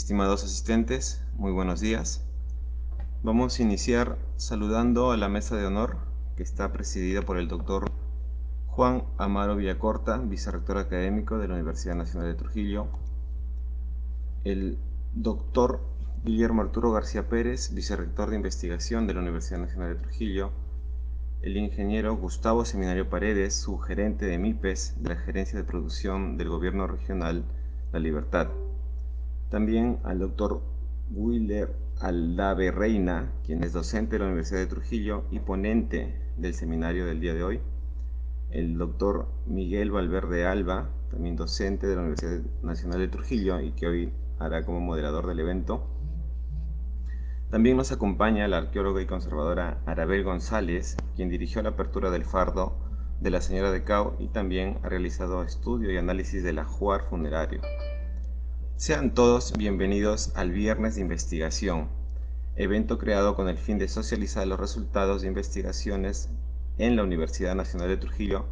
Estimados asistentes, muy buenos días. Vamos a iniciar saludando a la mesa de honor que está presidida por el doctor Juan Amaro Villacorta, vicerrector académico de la Universidad Nacional de Trujillo, el doctor Guillermo Arturo García Pérez, vicerrector de investigación de la Universidad Nacional de Trujillo, el ingeniero Gustavo Seminario Paredes, subgerente de MIPES de la Gerencia de Producción del Gobierno Regional La Libertad. También al doctor Willer Aldave Reina, quien es docente de la Universidad de Trujillo y ponente del seminario del día de hoy. El doctor Miguel Valverde Alba, también docente de la Universidad Nacional de Trujillo y que hoy hará como moderador del evento. También nos acompaña la arqueóloga y conservadora Arabel González, quien dirigió la apertura del fardo de la Señora de Cao y también ha realizado estudio y análisis del ajuar funerario. Sean todos bienvenidos al Viernes de Investigación, evento creado con el fin de socializar los resultados de investigaciones en la Universidad Nacional de Trujillo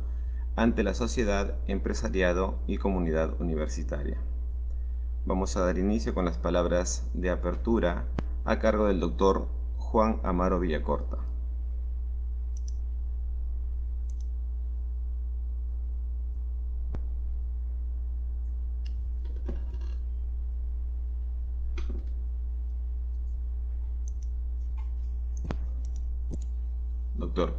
ante la sociedad, empresariado y comunidad universitaria. Vamos a dar inicio con las palabras de apertura a cargo del doctor Juan Amaro Villacorta. Doctor.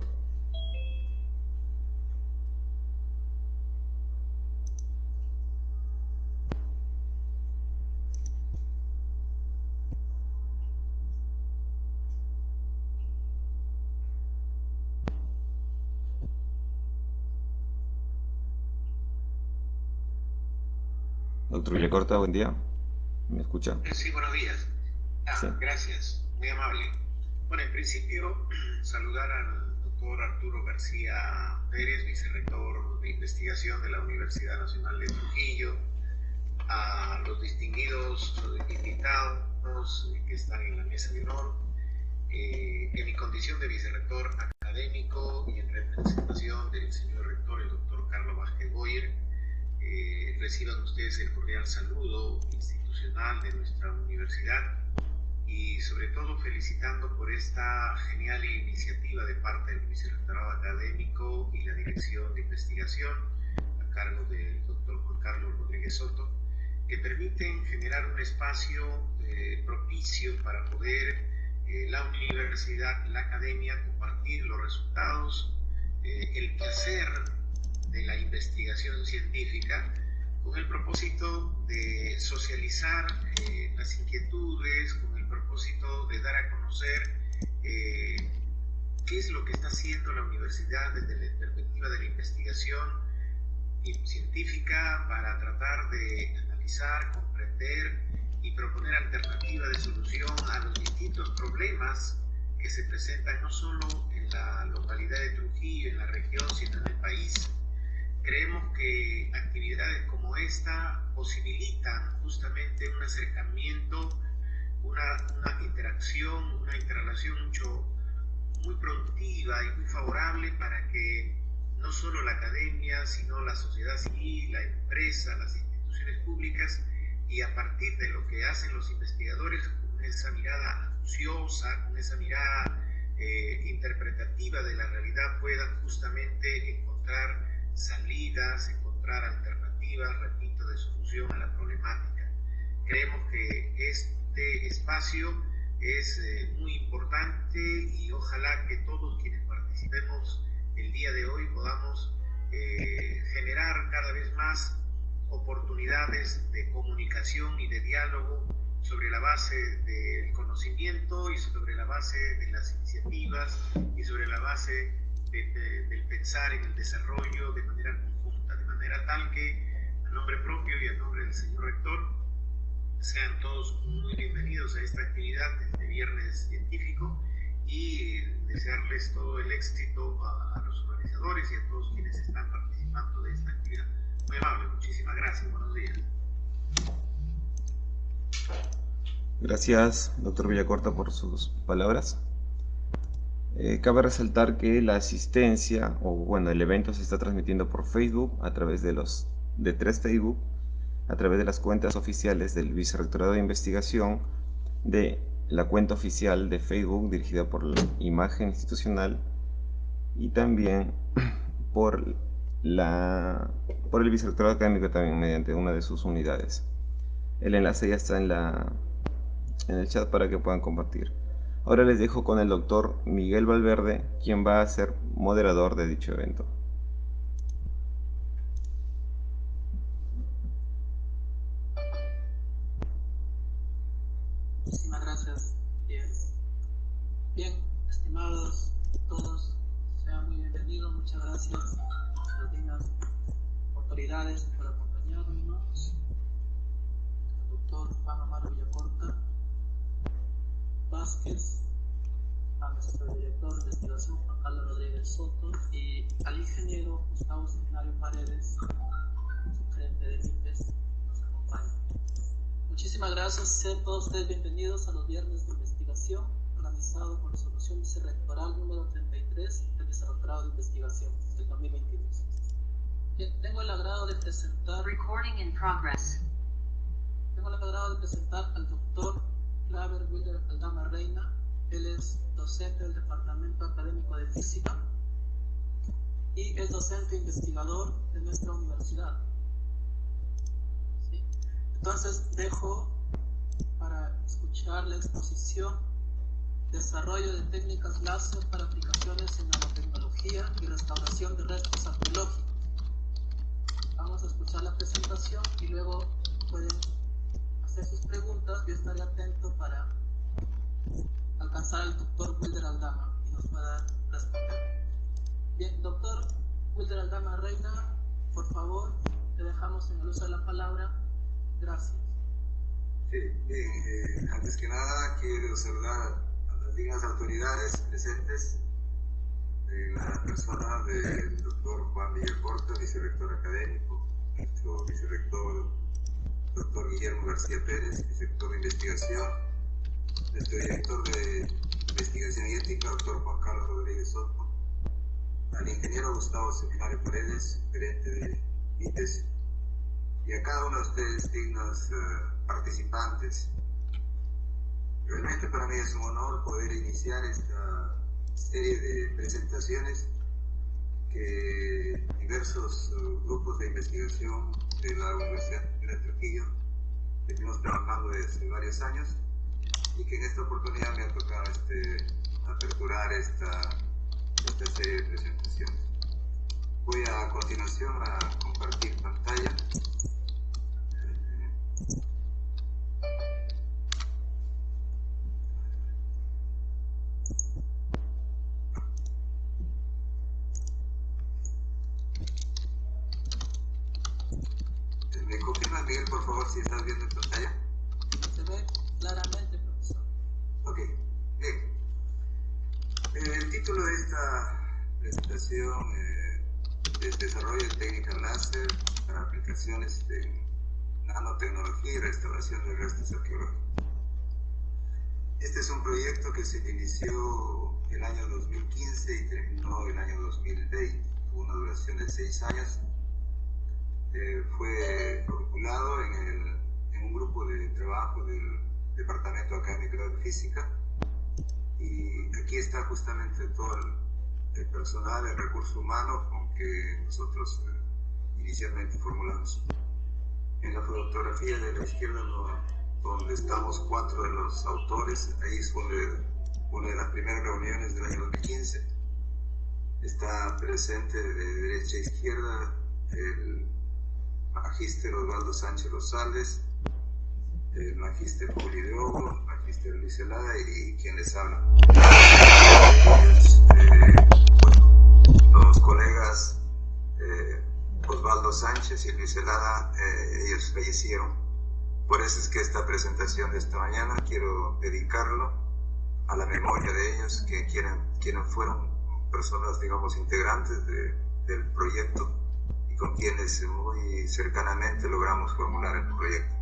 Doctor Villacorta, buen día. ¿Me escucha? Sí, buenos días. Sí. Gracias, muy amable. Bueno, en principio, saludar al doctor Arturo García Pérez, vicerrector de investigación de la Universidad Nacional de Trujillo, a los distinguidos invitados que están en la mesa de honor, en mi condición de vicerrector académico y en representación del señor rector, el doctor Carlos Vázquez Boyer. Reciban ustedes el cordial saludo institucional de nuestra universidad y sobre todo felicitando por esta genial iniciativa de parte del vicerrectorado académico y la dirección de investigación a cargo del doctor Juan Carlos Rodríguez Soto, que permiten generar un espacio propicio para poder la universidad, la academia, compartir los resultados, el quehacer de la investigación científica con el propósito de socializar las inquietudes, con el propósito de dar a conocer qué es lo que está haciendo la universidad desde la perspectiva de la investigación científica para tratar de analizar, comprender y proponer alternativas de solución a los distintos problemas que se presentan no solo en la localidad de Trujillo, en la región, sino en el país. Creemos que actividades como esta posibilitan justamente un acercamiento, una interacción, una interrelación muy productiva y muy favorable para que no solo la academia, sino la sociedad civil, la empresa, las instituciones públicas, y a partir de lo que hacen los investigadores, con esa mirada acuciosa, con esa mirada interpretativa de la realidad, puedan justamente encontrar salidas, encontrar alternativas, repito, de solución a la problemática. Creemos que este espacio es muy importante y ojalá que todos quienes participemos el día de hoy podamos generar cada vez más oportunidades de comunicación y de diálogo sobre la base del conocimiento y sobre la base de las iniciativas y sobre la base del pensar en el desarrollo de manera conjunta, de manera tal que a nombre propio y a nombre del señor rector sean todos muy bienvenidos a esta actividad de Viernes Científico y desearles todo el éxito a los organizadores y a todos quienes están participando de esta actividad. Muy amable, muchísimas gracias, buenos días. Gracias, doctor Villacorta, por sus palabras. Cabe resaltar que la asistencia, el evento se está transmitiendo por Facebook a través de 3 Facebook a través de las cuentas oficiales del Vicerrectorado de Investigación, de la cuenta oficial de Facebook dirigida por la Imagen Institucional y también por el Vicerrectorado Académico también mediante una de sus unidades. El enlace ya está en el chat para que puedan compartir. Ahora les dejo con el doctor Miguel Valverde, quien va a ser moderador de dicho evento. Muchísimas gracias. Bien, estimados todos, sean muy bienvenidos. Muchas gracias a las dignas autoridades por acompañarnos. Al doctor Juan Amaro Villacorta Vázquez, a nuestro director de investigación Juan Carlos Rodríguez Soto y al ingeniero Gustavo Seminario Paredes, gerente de MIPES, que nos acompaña. Muchísimas gracias, sean todos ustedes bienvenidos a los viernes de investigación organizado por resolución vicerrectoral número 33 del Vicerrectorado de Investigación del 2022. Bien, tengo el agrado de presentar al doctor Claver Wilder Aldama Reina. Él es docente del Departamento Académico de Física y es docente investigador de nuestra universidad. ¿Sí? Entonces dejo para escuchar la exposición Desarrollo de técnicas láser para aplicaciones en nanotecnología y restauración de restos arqueológicos. Vamos a escuchar la presentación y luego pueden hacer sus preguntas. Yo estaré atento para alcanzar al doctor Wilder Aldama y nos pueda responder. Bien, doctor Wilder Aldama Reina, por favor, te dejamos en el uso de la palabra. Gracias. Sí, bien, antes que nada quiero saludar a las dignas autoridades presentes, la persona del doctor Juan Villacorta, vicerrector académico, nuestro vicerrector doctor Guillermo García Pérez, vicerrector de investigación, nuestro director de investigación y ética, doctor Juan Carlos Rodríguez Soto, al ingeniero Gustavo Seminario Paredes, gerente de MIPES, y a cada uno de ustedes dignos participantes. Realmente para mí es un honor poder iniciar esta serie de presentaciones que diversos grupos de investigación de la Universidad de Trujillo venimos trabajando desde varios años y que en esta oportunidad me ha tocado aperturar esta serie de presentaciones. Voy a continuación a compartir pantalla. ¿Me confirmas, Miguel, por favor, si estás viendo en pantalla? Se ve claramente, profesor. Ok, bien. El título de esta presentación es Desarrollo de técnicas láser para aplicaciones de nanotecnología y restauración de restos arqueológicos. Este es un proyecto que se inició el año 2015 y terminó el año 2020. Tuvo una duración de 6 años. Fue formulado en un grupo de trabajo del Departamento Académico de Física, y aquí está justamente todo el personal, el recurso humano con que nosotros inicialmente formulamos. En la fotografía de la izquierda, donde estamos 4 de los autores, ahí fue una de las primeras reuniones del año 2015. Está presente de derecha a izquierda el magíster Osvaldo Sánchez Rosales, el magíster Juli de Ogo, el magíster Luis Helada y quien les habla. Los colegas Osvaldo Sánchez y Luis Helada, ellos fallecieron. Por eso es que esta presentación de esta mañana quiero dedicarlo a la memoria de ellos, quienes fueron personas, digamos, integrantes del proyecto, y con quienes muy cercanamente logramos formular el proyecto.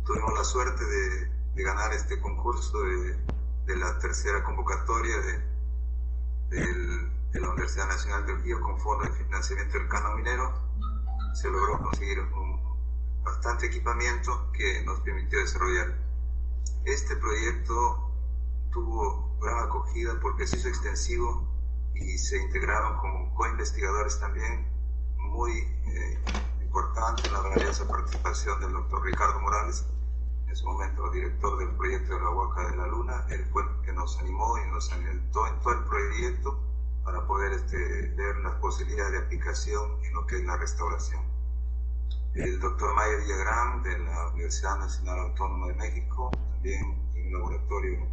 Tuvimos la suerte de ganar este concurso de la tercera convocatoria de la Universidad Nacional del Río con fondo de financiamiento del Canon Minero. Se logró conseguir bastante equipamiento que nos permitió desarrollar. Este proyecto tuvo gran acogida porque se hizo extensivo y se integraron como co-investigadores también muy importante la valiosa participación del doctor Ricardo Morales, en su momento director del proyecto de la Huaca de la Luna. Él fue el que nos animó y nos alentó en todo el proyecto para poder ver las posibilidades de aplicación en lo que es la restauración. El doctor Mayer Villagrán de la Universidad Nacional Autónoma de México, también en un laboratorio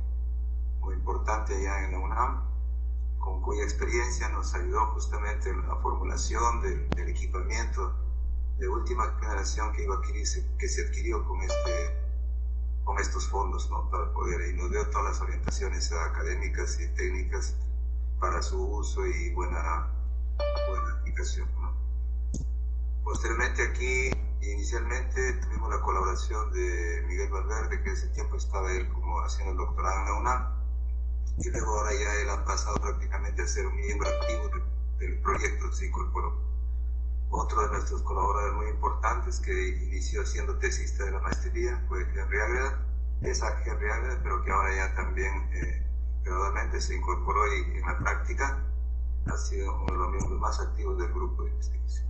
muy importante allá en la UNAM, con cuya experiencia nos ayudó justamente en la formulación del equipamiento de última generación que se adquirió con estos fondos, ¿no? Para poder, y nos dio todas las orientaciones académicas y técnicas para su uso y buena aplicación, ¿no? Posteriormente aquí, inicialmente tuvimos la colaboración de Miguel Valverde, que en ese tiempo estaba él como haciendo el doctorado en la UNAM, y luego ahora ya él ha pasado prácticamente a ser un miembro activo del proyecto, se incorporó. Otro de nuestros colaboradores muy importantes que inició siendo tesista de la maestría fue Henry Ágreda, pero que ahora ya también gradualmente se incorporó y en la práctica ha sido uno de los miembros más activos del grupo de investigación.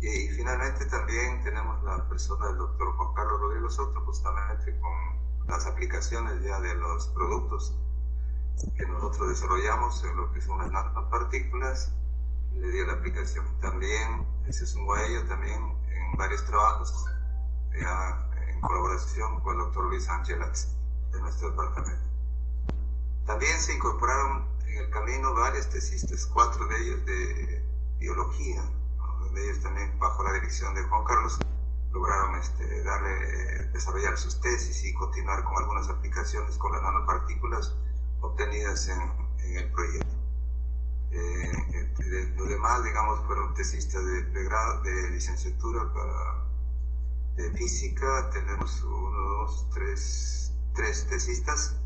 Y finalmente también tenemos la persona del doctor Juan Carlos Rodrigo Soto, justamente con las aplicaciones ya de los productos que nosotros desarrollamos en lo que son las nanopartículas. Le dio la aplicación también, se sumó a ello también en varios trabajos ya en colaboración con el doctor Luis Ángelax de nuestro departamento. También se incorporaron en el camino varios tesistas, 4 de ellos de biología, ¿no? De ellos también bajo la dirección de Juan Carlos lograron desarrollar sus tesis y continuar con algunas aplicaciones con las nanopartículas obtenidas en el proyecto. Los demás, digamos, fueron tesistas de grado, de licenciatura de física. Tenemos 3 tesistas.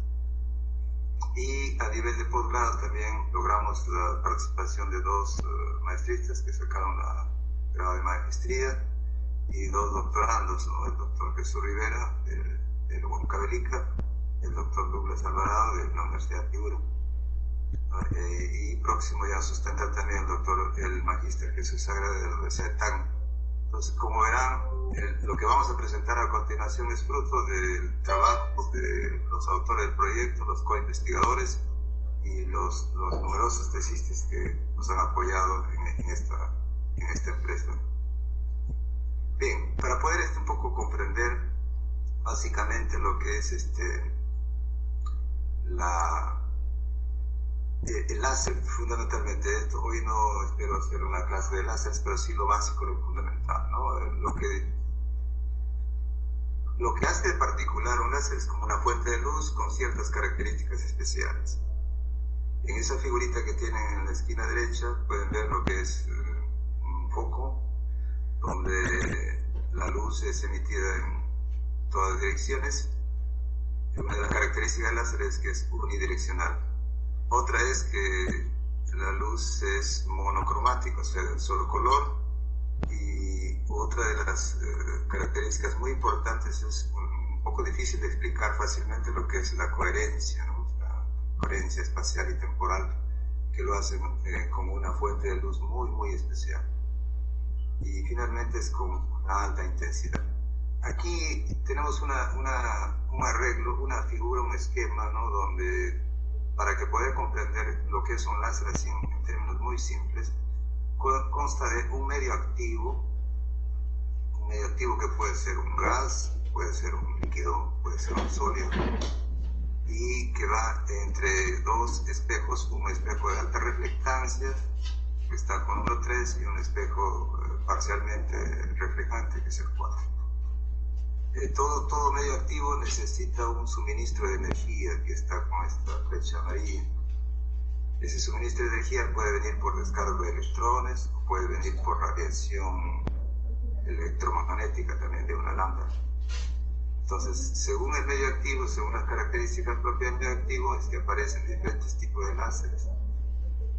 Y a nivel de posgrado también logramos la participación de 2 maestristas que sacaron la grado de maestría y 2 doctorandos, ¿no? El doctor Jesús Rivera del Huancavelica, el doctor Douglas Alvarado de la Universidad de Piura. Y próximo ya a sustentar también el magíster Jesús Sagrada de la Universidad de Tacna. Entonces, como verán, lo que vamos a presentar a continuación es fruto del trabajo de los autores del proyecto, los co-investigadores y los numerosos tesistas que nos han apoyado en esta empresa. Bien, para poder un poco comprender básicamente lo que es el láser, fundamentalmente esto, hoy no espero hacer una clase de láseres, pero sí lo básico, lo fundamental, ¿no? Lo que hace de particular un láser es como una fuente de luz con ciertas características especiales. En esa figurita que tienen en la esquina derecha pueden ver lo que es un foco, donde la luz es emitida en todas direcciones. Una de las características del láser es que es unidireccional. Otra es que la luz es monocromática, o sea, de un solo color. Y otra de las características muy importantes es un poco difícil de explicar fácilmente lo que es la coherencia, ¿no? La coherencia espacial y temporal, que lo hace como una fuente de luz muy, muy especial. Y finalmente es con una alta intensidad. Aquí tenemos un arreglo, una figura, un esquema, ¿no? Donde, para que poder comprender lo que es un láser así en términos muy simples, consta de un medio activo que puede ser un gas, puede ser un líquido, puede ser un sólido, y que va entre 2 espejos, un espejo de alta reflectancia, que está con 1,3, y un espejo parcialmente reflejante, que es el 4. Todo medio activo necesita un suministro de energía que está con esta flecha amarilla. Ese suministro de energía puede venir por descarga de electrones o puede venir por radiación electromagnética también de una lámpara. Entonces, según el medio activo, según las características propias del medio activo, es que aparecen diferentes tipos de láseres.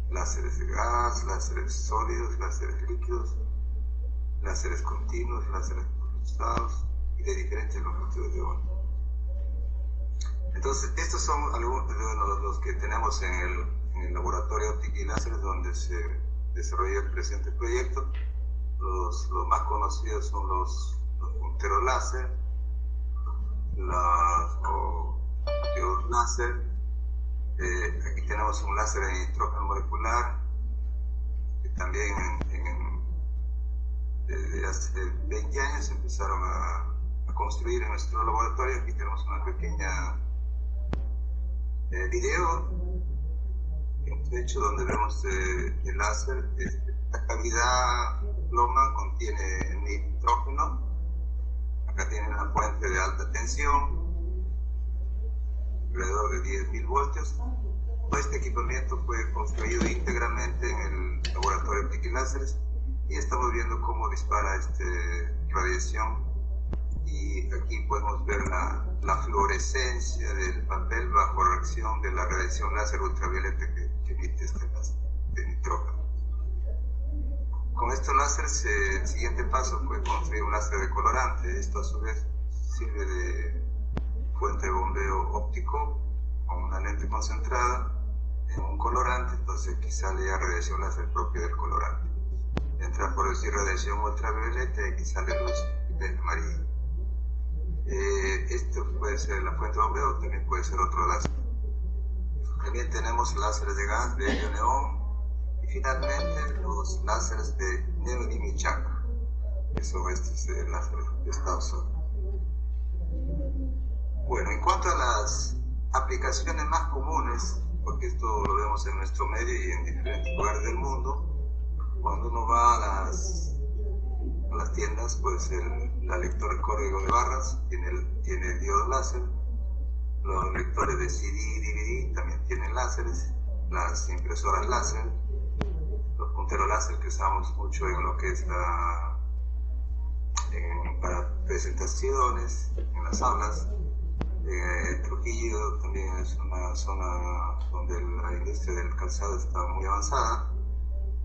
Láseres de gas, láseres sólidos, láseres líquidos, láseres continuos, láseres pulsados y de diferentes longitudes de onda. Entonces, estos son algunos de los que tenemos en el laboratorio óptica y láser donde se desarrolla el presente proyecto. Los más conocidos son los punteros láser, los láser. Aquí tenemos un láser de nitrógeno molecular, que también desde hace 20 años empezaron a construir en nuestro laboratorio. Aquí tenemos una pequeña video, de hecho, donde vemos el láser. La cavidad ploma contiene nitrógeno. Acá tiene una fuente de alta tensión, alrededor de 10.000 voltios. Todo este equipamiento fue construido íntegramente en el laboratorio óptica y láseres, y estamos viendo cómo dispara radiación. Y aquí podemos ver la fluorescencia del papel bajo reacción de la radiación láser ultravioleta que emite este láser de nitrógeno. Con estos láseres, el siguiente paso fue construir un láser de colorante. Esto a su vez sirve de fuente de bombeo óptico con una lente concentrada en un colorante. Entonces aquí sale ya radiación láser propia del colorante. Entra, por decir, radiación ultravioleta y aquí sale luz de amarillo. Esto puede ser la fuente de bombeo, también puede ser otro láser. También tenemos láseres de gas, de helio neón, y finalmente los láseres de neodymium-Chang, que son estos láseres de estado sólido. Bueno, en cuanto a las aplicaciones más comunes, porque esto lo vemos en nuestro medio y en diferentes lugares del mundo, cuando uno va a las tiendas, pues la lectora de código de barras tiene diodos láser, los lectores de CD y DVD también tienen láseres, las impresoras láser, los punteros láser que usamos mucho en lo que es para presentaciones en las aulas. Trujillo también es una zona donde la industria del calzado está muy avanzada,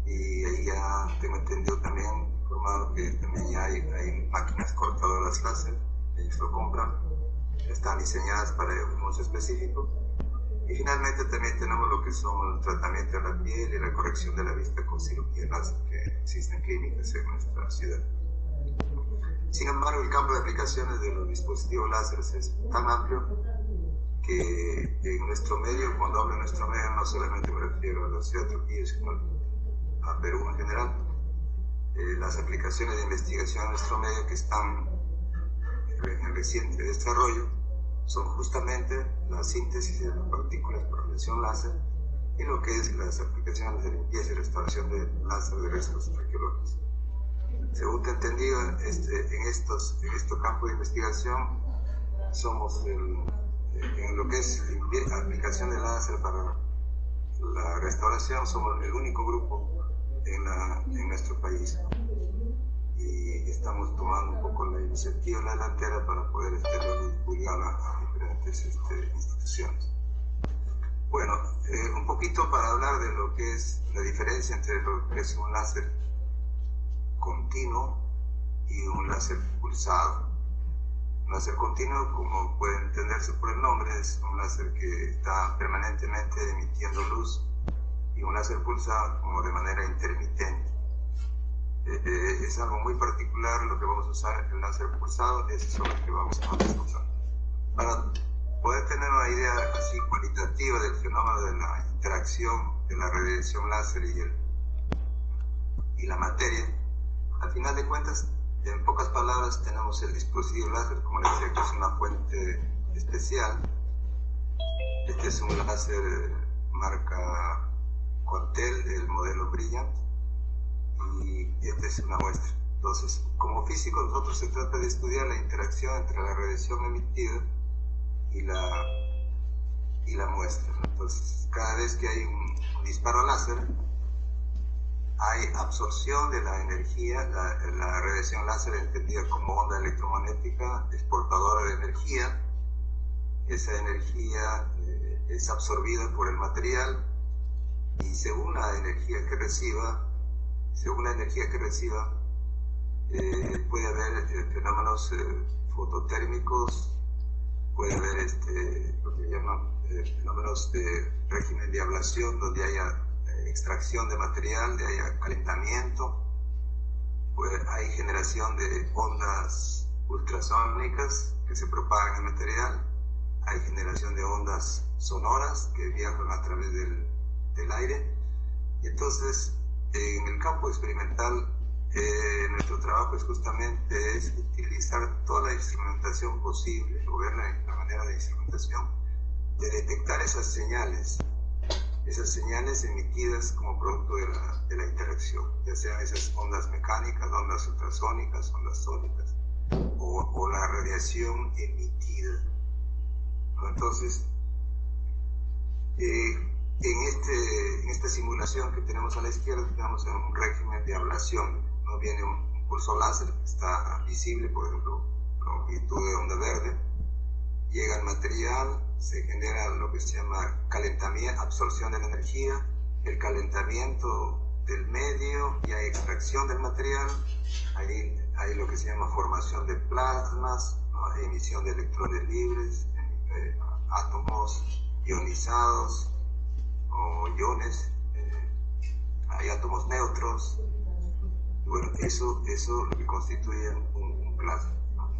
y ahí ya tengo entendido también, informado, que también ya hay máquinas cortadoras láser. Ellos lo compran, están diseñadas para un uso específico. Y finalmente también tenemos lo que son el tratamiento de la piel y la corrección de la vista con cirugía láser, que existen clínicas en nuestra ciudad. Sin embargo, el campo de aplicaciones de los dispositivos láseres es tan amplio que en nuestro medio, cuando hablo de nuestro medio, no solamente me refiero a la ciudad de Trujillo, sino a Perú en general. Las aplicaciones de investigación en nuestro medio que están en reciente desarrollo son justamente la síntesis de las partículas por radiación láser y lo que es las aplicaciones de limpieza y restauración de láser de restos arqueológicos. Según te he entendido, en estos campos de investigación somos en lo que es aplicación de láser para la restauración, somos el único grupo en nuestro país, y estamos tomando un poco la iniciativa en la delantera para poder divulgarla a diferentes instituciones. Bueno, un poquito para hablar de lo que es la diferencia entre lo que es un láser continuo y un láser pulsado. Un láser continuo, como puede entenderse por el nombre, es un láser que está permanentemente emitiendo luz, y un láser pulsado como de manera intermitente. Es algo muy particular lo que vamos a usar. El láser pulsado es eso lo que vamos a usar. Para poder tener una idea así cualitativa del fenómeno de la interacción de la radiación láser y la materia, al final de cuentas, en pocas palabras, tenemos el dispositivo láser, como les decía, que es una fuente especial. Este es un láser marca Quantel, el modelo Brilliant, y esta es una muestra. Entonces, como físicos, nosotros se trata de estudiar la interacción entre la radiación emitida y la muestra. Entonces, cada vez que hay un disparo láser, hay absorción de la energía. La radiación láser entendida como onda electromagnética exportadora de energía. Esa energía es absorbida por el material, y según la energía que reciba, puede haber fenómenos fototérmicos, puede haber lo que llaman fenómenos de régimen de ablación, donde haya extracción de material, donde haya calentamiento, hay generación de ondas ultrasónicas que se propagan en el material, hay generación de ondas sonoras que viajan a través del aire. Y entonces, en el campo experimental, nuestro trabajo es justamente utilizar toda la instrumentación posible, o ver la manera de instrumentación, de detectar esas señales emitidas como producto de la interacción, ya sean esas ondas mecánicas, ondas ultrasónicas, ondas sónicas, o la radiación emitida, ¿no? Entonces, en esta simulación que tenemos a la izquierda, tenemos un régimen de ablación, ¿no? Viene un pulso láser que está visible, por ejemplo, longitud de onda verde, llega el material, se genera lo que se llama calentamiento, absorción de la energía, el calentamiento del medio, y hay extracción del material, hay lo que se llama formación de plasmas, ¿no? Hay emisión de electrones libres, átomos ionizados o iones, hay átomos neutros. Bueno, eso lo que constituye un plasma, ¿no?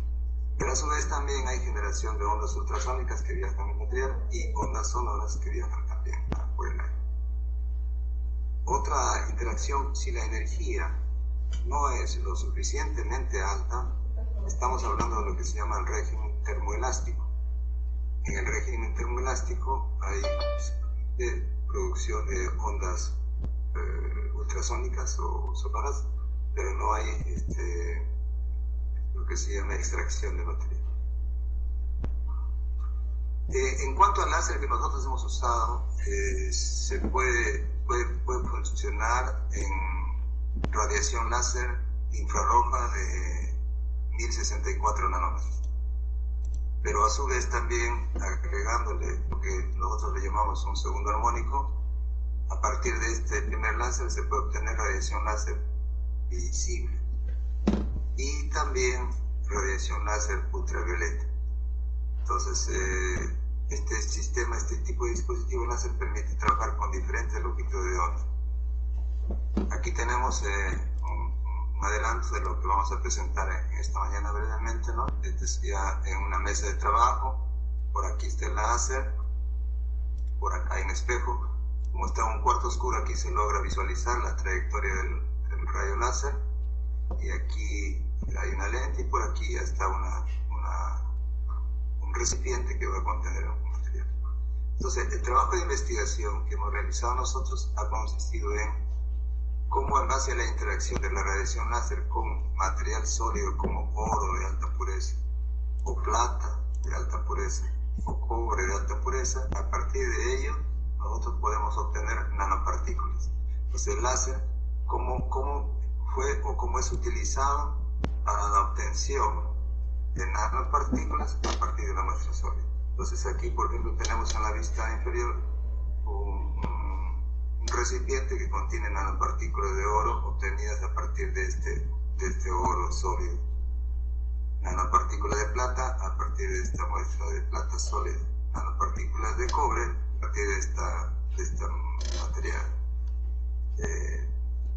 Pero a su vez también hay generación de ondas ultrasónicas que viajan en el material y ondas sonoras que viajan también por el aire. Otra interacción, si la energía no es lo suficientemente alta, estamos hablando de lo que se llama el régimen termoelástico. En el régimen termoelástico hay producción de ondas ultrasónicas o sonoras, pero no hay lo que se llama extracción de material. En cuanto al láser que nosotros hemos usado, se puede funcionar en radiación láser infrarroja de 1064 nanómetros, pero a su vez también agregándole lo que nosotros le llamamos un segundo armónico. A partir de este primer láser se puede obtener radiación láser visible y también radiación láser ultravioleta. Entonces, este tipo de dispositivo láser permite trabajar con diferentes longitudes de onda. Aquí tenemos un adelanto de lo que vamos a presentar en esta mañana brevemente, ¿no? Este es ya en una mesa de trabajo. Por aquí está el láser, por acá hay un espejo. Como está en un cuarto oscuro, aquí se logra visualizar la trayectoria del rayo láser, y aquí hay una lente, y por aquí ya está un recipiente que va a contener un material. Entonces, el trabajo de investigación que hemos realizado nosotros ha consistido en cómo, en base a la interacción de la radiación láser con material sólido como oro de alta pureza, o plata de alta pureza, o cobre de alta pureza, a partir de ello nosotros podemos obtener nanopartículas. Entonces, el láser, cómo fue o cómo es utilizado para la obtención de nanopartículas a partir de la muestra sólida. Entonces, aquí, por ejemplo, tenemos en la vista inferior un recipiente que contiene nanopartículas de oro obtenidas a partir de este oro sólido. Nanopartículas de plata a partir de esta muestra de plata sólida. Nanopartículas de cobre a partir de esta material,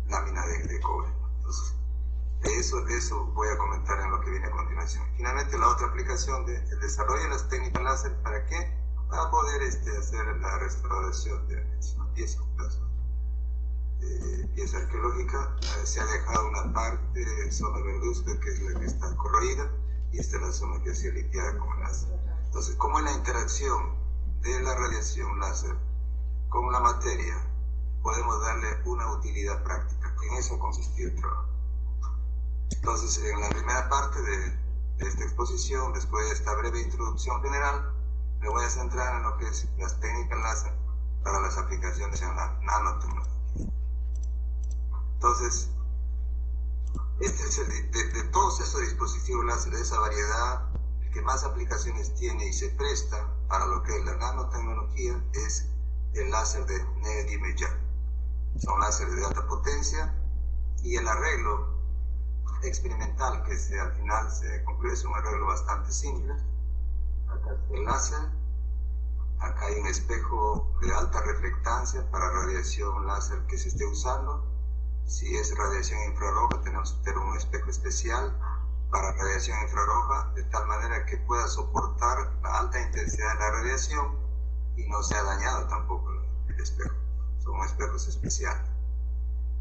lámina de cobre. Entonces, eso voy a comentar en lo que viene a continuación. Finalmente, la otra aplicación del desarrollo de las técnicas láser, ¿para qué? Para poder hacer la restauración de una pieza, un pedazo de pieza arqueológica. Se ha dejado una parte de zona verduzca, que es la que está corroída, y esta es la zona que ha sido limpiada con láser. Entonces, ¿cómo es la interacción de la radiación láser con la materia? Podemos darle una utilidad práctica. En eso ha consistido el trabajo. Entonces, en la primera parte de esta exposición, después de esta breve introducción general, me voy a centrar en lo que es las técnicas láser para las aplicaciones en la nanotecnología. Entonces, este es de todos esos dispositivos láser, de esa variedad, el que más aplicaciones tiene y se presta para lo que es la nanotecnología es el láser de neodymium. Son láseres de alta potencia, y el arreglo experimental que al final se concluye es un arreglo bastante simple. Acá está el láser, acá hay un espejo de alta reflectancia para radiación láser que se esté usando. Si es radiación infrarroja, tenemos que tener un espejo especial para radiación infrarroja, de tal manera que pueda soportar la alta intensidad de la radiación y no sea dañado tampoco el espejo. Son espejos especiales.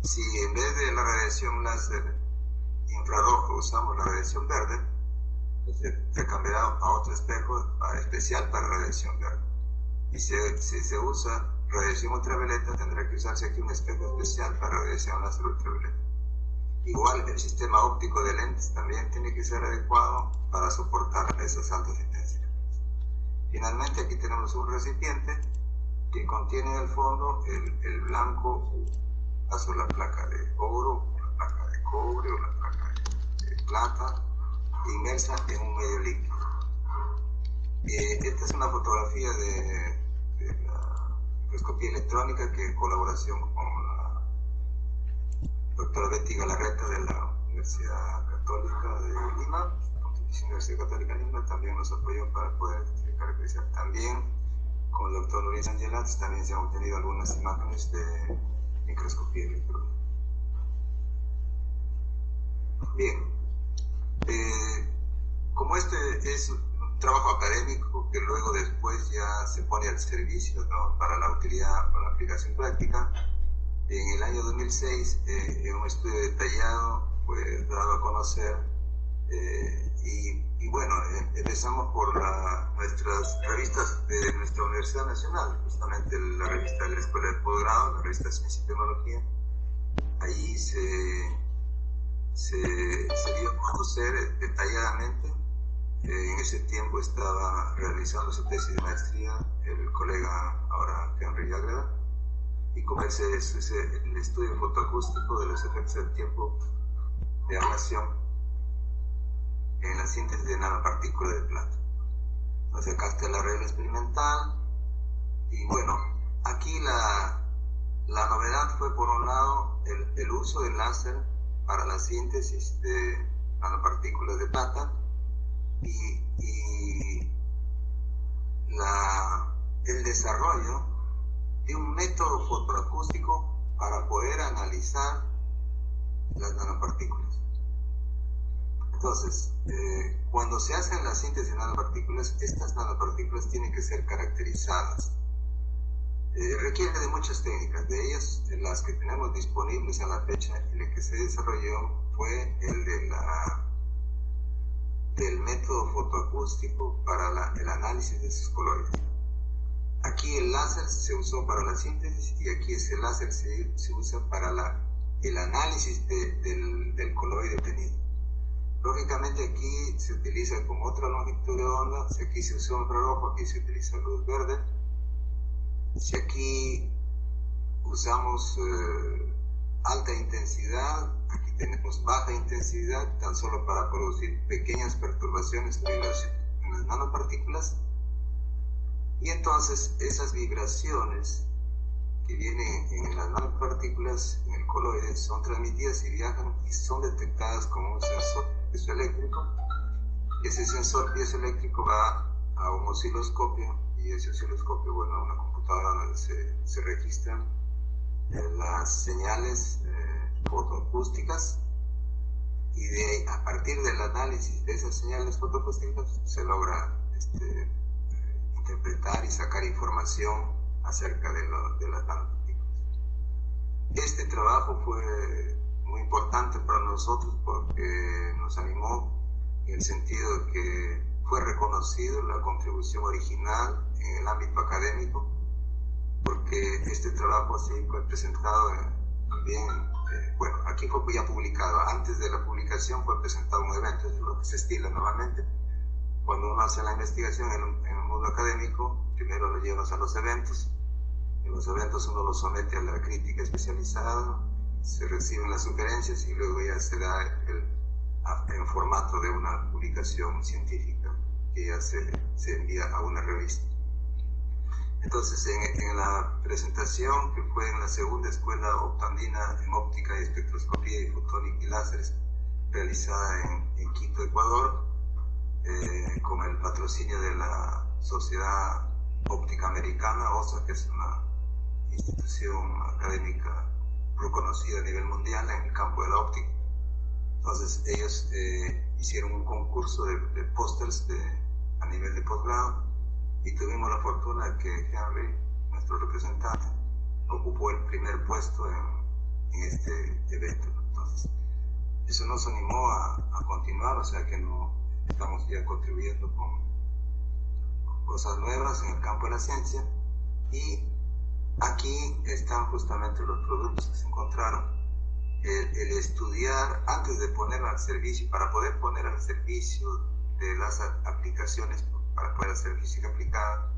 Si en vez de la radiación láser infrarroja usamos la radiación verde, se cambiará a otro espejo especial para radiación verde. Y si se usa radiación ultravioleta, tendrá que usarse aquí un espejo especial para radiación láser ultravioleta. Igual el sistema óptico de lentes también tiene que ser adecuado para soportar esas altas intensidades. Finalmente aquí tenemos un recipiente que contiene en el fondo el blanco azul, la placa de oro, la placa de cobre o la placa de plata, inmersa en un medio líquido. Esta es una fotografía de la microscopía electrónica que en colaboración con la doctora Betty Galarreta de la Universidad Católica de Lima, Universidad Católica de Lima, también nos apoyó para poder caracterizar. También con el doctor Luis Angelatis también se han obtenido algunas imágenes de microscopía electrónica. Bien, como este es un trabajo académico que luego después ya se pone al servicio, ¿no?, para la utilidad, para la aplicación práctica, en el año 2006, en un estudio detallado, fue dado a conocer, y bueno, empezamos por nuestras revistas de nuestra Universidad Nacional, justamente la revista de la Escuela de Posgrado, la revista Ciencia y Tecnología. Ahí se dio a conocer detalladamente. En ese tiempo estaba realizando su tesis de maestría el colega ahora Henry Ágreda, y con ese el estudio fotoacústico de los efectos del tiempo de ablación en la síntesis de nanopartículas de plata. Entonces acá está la regla experimental, y bueno, aquí la novedad fue por un lado el uso del láser para la síntesis de nanopartículas de plata, y el desarrollo de un método fotoacústico para poder analizar las nanopartículas. Entonces, cuando se hacen la síntesis de nanopartículas, estas nanopartículas tienen que ser caracterizadas. Requiere de muchas técnicas, de ellas las que tenemos disponibles a la fecha, y el que se desarrolló fue el del método fotoacústico para el análisis de sus colores. Aquí el láser se usó para la síntesis, y aquí ese láser se usa para el análisis del coloide obtenido. Lógicamente aquí se utiliza con otra longitud de onda. Si aquí se usó infrarrojo, aquí se utiliza luz verde. Si aquí usamos alta intensidad, aquí tenemos baja intensidad, tan solo para producir pequeñas perturbaciones en las nanopartículas. Y entonces esas vibraciones que vienen en las nanopartículas, en el coloide, son transmitidas y viajan y son detectadas como un sensor piezoeléctrico. Ese sensor piezoeléctrico va a un osciloscopio, y ese osciloscopio, bueno, a una computadora donde se registran las señales fotoacústicas, y a partir del análisis de esas señales fotoacústicas se logra interpretar y sacar información acerca de las nanopartículas. Este trabajo fue muy importante para nosotros porque nos animó en el sentido de que fue reconocido la contribución original en el ámbito académico, porque este trabajo así fue presentado también, bueno, aquí fue ya publicado. Antes de la publicación fue presentado un evento, es lo que se estila normalmente. Cuando uno hace la investigación en el mundo académico, primero lo llevas a los eventos. En los eventos uno lo somete a la crítica especializada, se reciben las sugerencias, y luego ya se da en formato de una publicación científica que ya se envía a una revista. Entonces, en la presentación, que fue en la segunda escuela optandina en óptica y espectroscopía y fotónica y láseres, realizada en Quito, Ecuador, con el patrocinio de la Sociedad Óptica Americana, OSA, que es una institución académica reconocida a nivel mundial en el campo de la óptica. Entonces ellos hicieron un concurso de pósters a nivel de posgrado y tuvimos la fortuna de que Henry, nuestro representante, ocupó el primer puesto en este evento. Entonces eso nos animó a continuar, o sea que no estamos ya contribuyendo con cosas nuevas en el campo de la ciencia, y aquí están justamente los productos que se encontraron. El estudiar antes de poner al servicio, para poder poner al servicio de las aplicaciones, para poder hacer física aplicada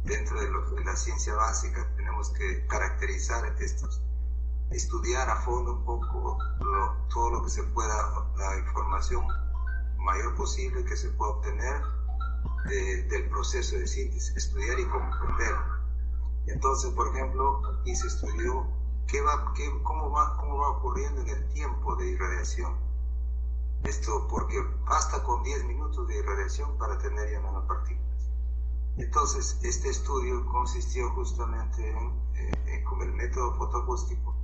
dentro de la ciencia básica, tenemos que caracterizar estos, estudiar a fondo un poco todo lo que se pueda, la información mayor posible que se pueda obtener del proceso de síntesis, estudiar y comprender. Entonces, por ejemplo, aquí se estudió cómo va ocurriendo en el tiempo de irradiación. Esto porque basta con 10 minutos de irradiación para tener ya nanopartículas. Entonces, este estudio consistió justamente con el método fotoacústico,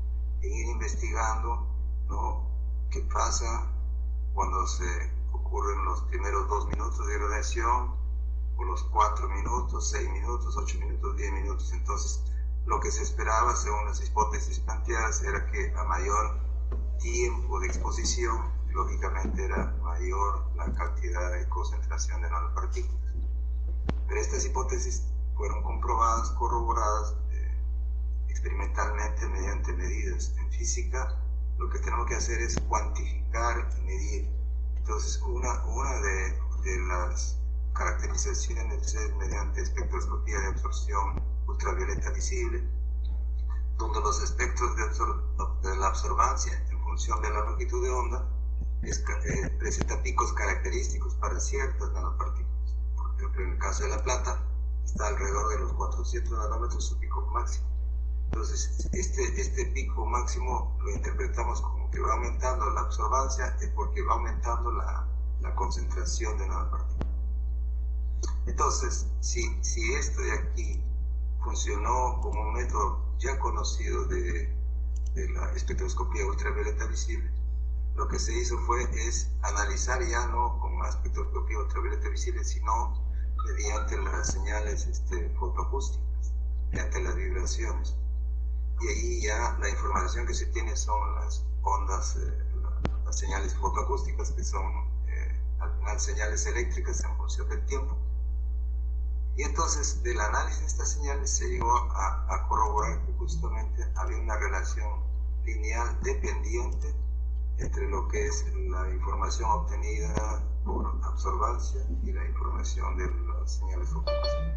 en ir investigando, ¿no?, qué pasa cuando se ocurren los primeros 2 minutos de irradiación, o los 4 minutos, 6 minutos, 8 minutos, 10 minutos. Entonces, lo que se esperaba, según las hipótesis planteadas, era que a mayor tiempo de exposición, lógicamente era mayor la cantidad de concentración de nanopartículas. Pero estas hipótesis fueron comprobadas, corroboradas experimentalmente mediante medidas. En física, lo que tenemos que hacer es cuantificar y medir. Entonces, una de las caracterizaciones es mediante espectroscopía de absorción ultravioleta visible, donde los espectros de la absorbancia en función de la longitud de onda presenta picos característicos para ciertas nanopartículas. Por ejemplo, en el caso de la plata, está alrededor de los 400 nanómetros su pico máximo. Entonces, este pico máximo lo interpretamos como que va aumentando la absorbancia, porque va aumentando la concentración de nanopartículas. Entonces, si esto de aquí funcionó como un método ya conocido de la espectroscopía ultravioleta visible, lo que se hizo es analizar ya no con la espectroscopía ultravioleta visible, sino mediante las señales fotoacústicas, mediante las vibraciones. Y ahí ya la información que se tiene son las ondas, las señales fotoacústicas, que son al final señales eléctricas en función del tiempo. Y entonces, del análisis de estas señales se llegó a corroborar que justamente había una relación lineal dependiente entre lo que es la información obtenida por absorbancia y la información de las señales fotoacústicas.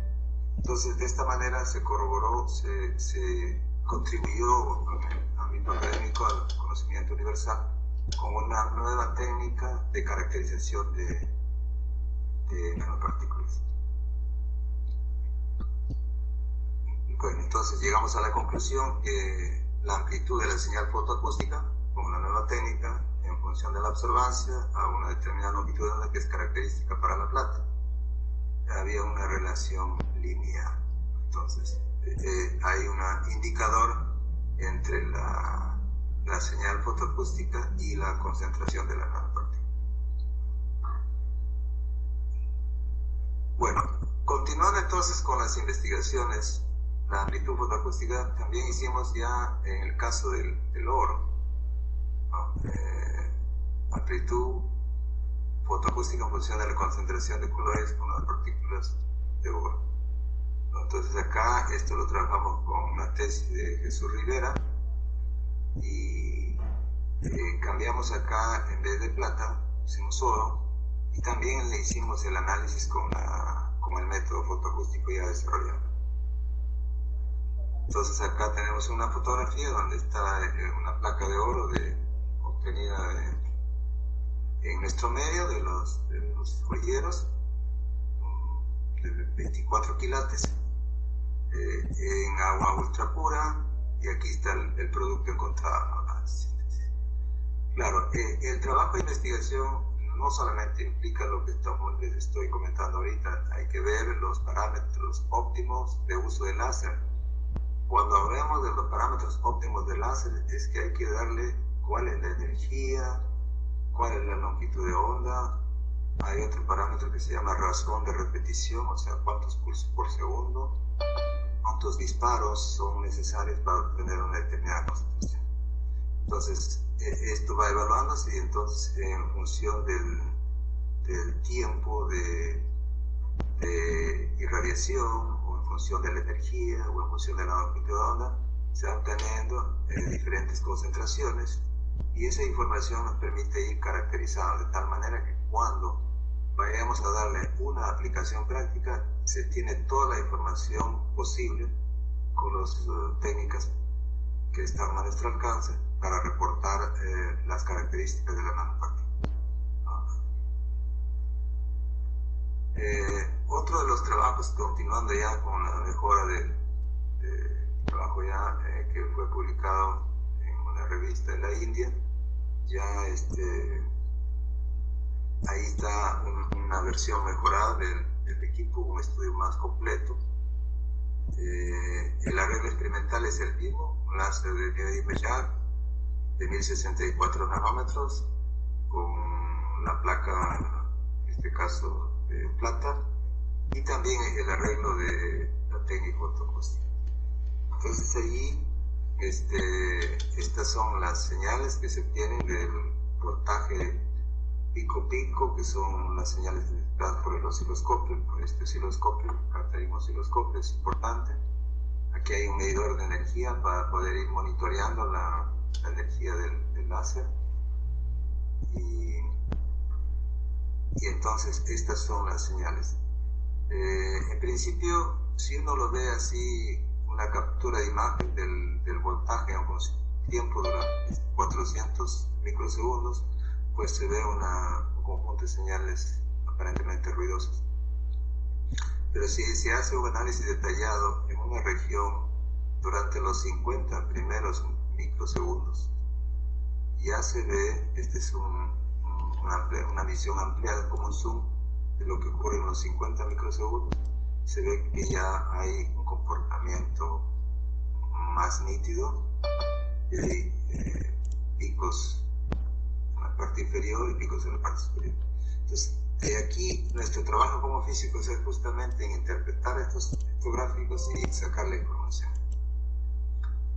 Entonces, de esta manera se corroboró, se contribuyó al ámbito académico al conocimiento universal con una nueva técnica de caracterización de nanopartículas. Bueno, entonces llegamos a la conclusión que la amplitud de la señal fotoacústica, con una nueva técnica, en función de la absorbancia, a una determinada longitud de onda que es característica para la plata, había una relación lineal. Entonces, hay un indicador entre la señal fotoacústica y la concentración de la nanopartícula. Bueno, continuando entonces con las investigaciones, la amplitud fotoacústica también hicimos ya en el caso del oro, ¿no? Amplitud fotoacústica en función de la concentración de colores con las partículas de oro. Entonces acá esto lo trabajamos con una tesis de Jesús Rivera y cambiamos acá, en vez de plata, hicimos oro, y también le hicimos el análisis con el método fotoacústico ya desarrollado. Entonces acá tenemos una fotografía donde está una placa de oro obtenida en nuestro medio de los joyeros, de 24 quilates, en agua ultra pura, y aquí está el producto encontrado, ¿no? La síntesis. Claro, el trabajo de investigación no solamente implica lo que les estoy comentando ahorita, hay que ver los parámetros óptimos de uso del láser. Cuando hablamos de los parámetros óptimos del láser, es que hay que darle cuál es la energía, cuál es la longitud de onda. Hay otro parámetro que se llama razón de repetición, o sea, cuántos pulsos por segundo, cuántos disparos son necesarios para obtener una determinada concentración. Entonces, esto va evaluándose y entonces en función del tiempo de irradiación, o en función de la energía, o en función de la longitud de onda, se van obteniendo diferentes concentraciones, y esa información nos permite ir caracterizando de tal manera que cuando vayamos a darle una aplicación práctica, se tiene toda la información posible con las técnicas que están a nuestro alcance para reportar las características de la nanopartícula. Otro de los trabajos, continuando ya con la mejora del trabajo ya que fue publicado en una revista de la India, ya ahí está una versión mejorada del equipo, un estudio más completo. El arreglo experimental es el mismo, un láser de Neodimmer de 1064 nanómetros con la placa, en este caso de plata, y también el arreglo de la técnica fotoacústica. Entonces allí estas son las señales que se obtienen del voltaje pico-pico, que son las señales detectadas por el osciloscopio, por este osciloscopio, caracterismo osciloscopio, es importante. Aquí hay un medidor de energía para poder ir monitoreando la energía del láser. Y entonces estas son las señales. En principio, si uno lo ve así, una captura de imagen del voltaje a un tiempo durante 400 microsegundos, pues se ve un conjunto de señales aparentemente ruidosas. Pero si se hace un análisis detallado en una región durante los 50 primeros microsegundos, ya se ve, es una visión ampliada como un zoom de lo que ocurre en los 50 microsegundos, se ve que ya hay un comportamiento más nítido, picos en la parte inferior y picos en la parte superior. Entonces, aquí nuestro trabajo como físicos es justamente en interpretar estos gráficos y sacar la información.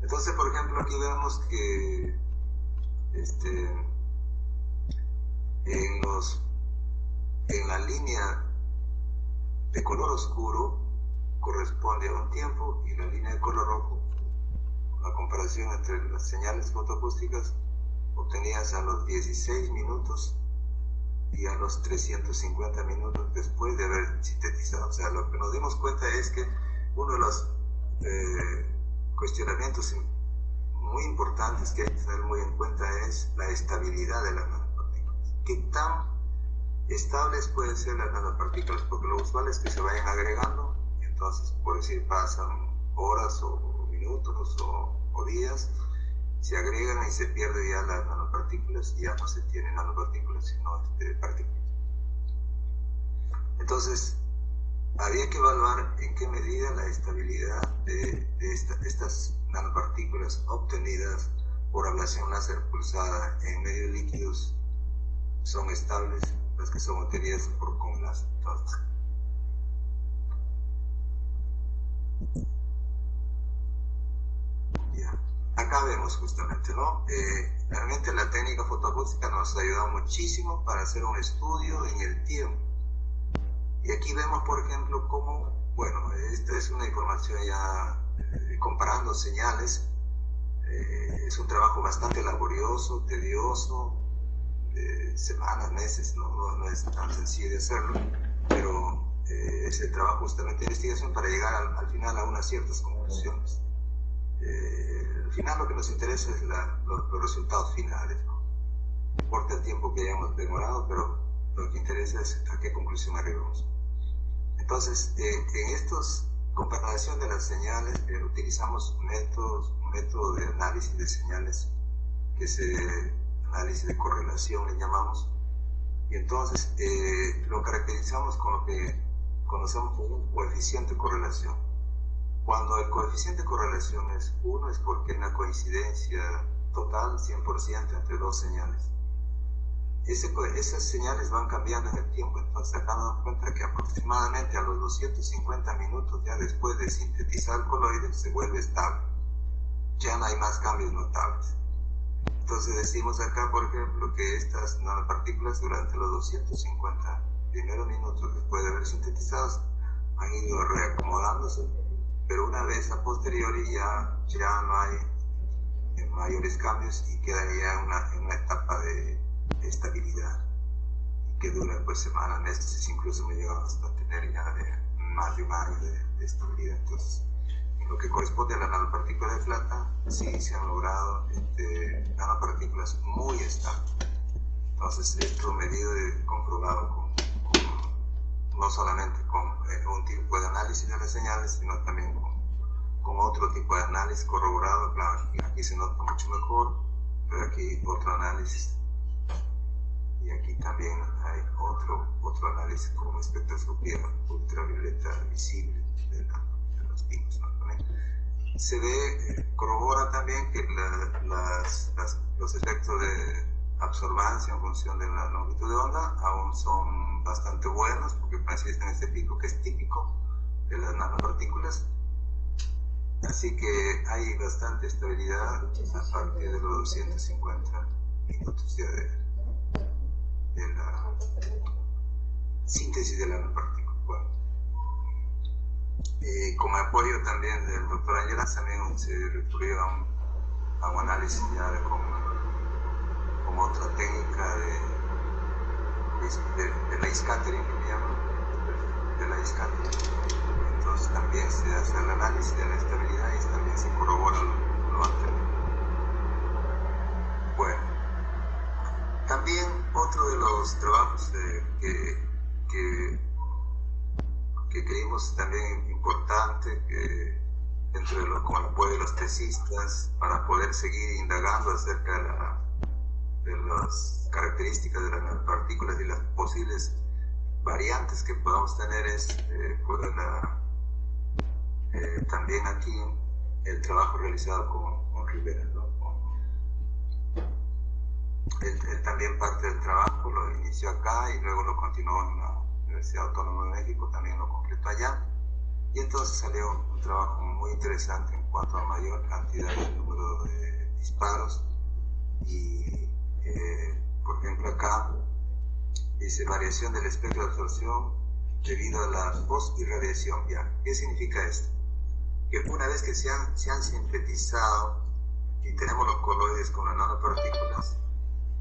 Entonces, por ejemplo, aquí vemos que en la línea de color oscuro corresponde a un tiempo, y la línea de color rojo, la comparación entre las señales fotoacústicas obtenidas a los 16 minutos y a los 350 minutos después de haber sintetizado. O sea, lo que nos dimos cuenta es que uno de los cuestionamientos muy importantes que hay que tener muy en cuenta es la estabilidad de las nanopartículas. ¿Qué tan estables pueden ser las nanopartículas? Porque lo usual es que se vayan agregando, y entonces, por decir, pasan horas o minutos o días, se agregan y se pierden ya las nanopartículas, y ya no se tienen nanopartículas, sino partículas. Entonces, había que evaluar en qué medida la estabilidad de estas nanopartículas obtenidas por ablación láser pulsada en medios líquidos son estables, las que son obtenidas con láser. Entonces, ya. Acá vemos justamente, ¿no? Realmente la técnica fotoacústica nos ha ayudado muchísimo para hacer un estudio en el tiempo. Y aquí vemos, por ejemplo, cómo, bueno, esta es una información ya comparando señales. Es un trabajo bastante laborioso, tedioso, semanas, meses, no es tan sencillo de hacerlo, pero es el trabajo justamente de investigación para llegar al final a unas ciertas conclusiones. Al final lo que nos interesa es los resultados finales, ¿no? No importa el tiempo que hayamos demorado, pero lo que interesa es a qué conclusión arribamos. Entonces, en estos comparación de las señales, utilizamos un método de análisis de señales que se análisis de correlación, le llamamos. Y entonces lo caracterizamos con lo que conocemos como un coeficiente de correlación. Cuando el coeficiente de correlación es 1 es porque hay una coincidencia total 100% entre dos señales. Esas señales van cambiando en el tiempo, entonces acá nos damos cuenta que aproximadamente a los 250 minutos ya después de sintetizar el coloide se vuelve estable, ya no hay más cambios notables. Entonces decimos acá, por ejemplo, que estas nanopartículas durante los 250 primeros minutos después de haber sintetizados han ido reacomodándose, pero una vez a posteriori ya no hay mayores cambios y quedaría en una etapa de estabilidad que dura pues semanas, meses, incluso me llegamos a tener ya más de un año de estabilidad. Entonces, en lo que corresponde a la nanopartícula de plata, sí se han logrado nanopartículas muy estables. Entonces, esto medido y comprobado no solamente con un tipo de análisis de las señales, sino también con otro tipo de análisis corroborado. Claro, aquí se nota mucho mejor, pero aquí otro análisis. Y aquí también hay otro análisis como espectroscopía ultravioleta visible de los picos, ¿no? Se ve, corrobora también que los efectos de absorbancia en función de la longitud de onda aún son bastante buenos, porque persisten en este pico que es típico de las nanopartículas. Así que hay bastante estabilidad a partir de los 250 minutos ya de la síntesis de la nanopartícula. Bueno, como apoyo también del doctor Angelas, también se recurrió a un análisis ya con otra técnica de la scattering, que llaman, de la scattering. Entonces también se hace el análisis de la estabilidad y también se corrobora lo anterior. Bueno, también otro de los trabajos que creímos también importante, que con el apoyo de los tesistas, para poder seguir indagando acerca de las características de las nanopartículas y las posibles variantes que podamos tener, es también aquí el trabajo realizado con Rivera, ¿no? Él también parte del trabajo lo inició acá y luego lo continuó en la Universidad Autónoma de México, también lo completó allá, y entonces salió un trabajo muy interesante en cuanto a mayor cantidad de número de disparos. Y por ejemplo acá dice variación del espectro de absorción debido a la post-irradiación. ¿Ya? ¿Qué significa esto? Que una vez que se han sintetizado y tenemos los coloides con las nanopartículas,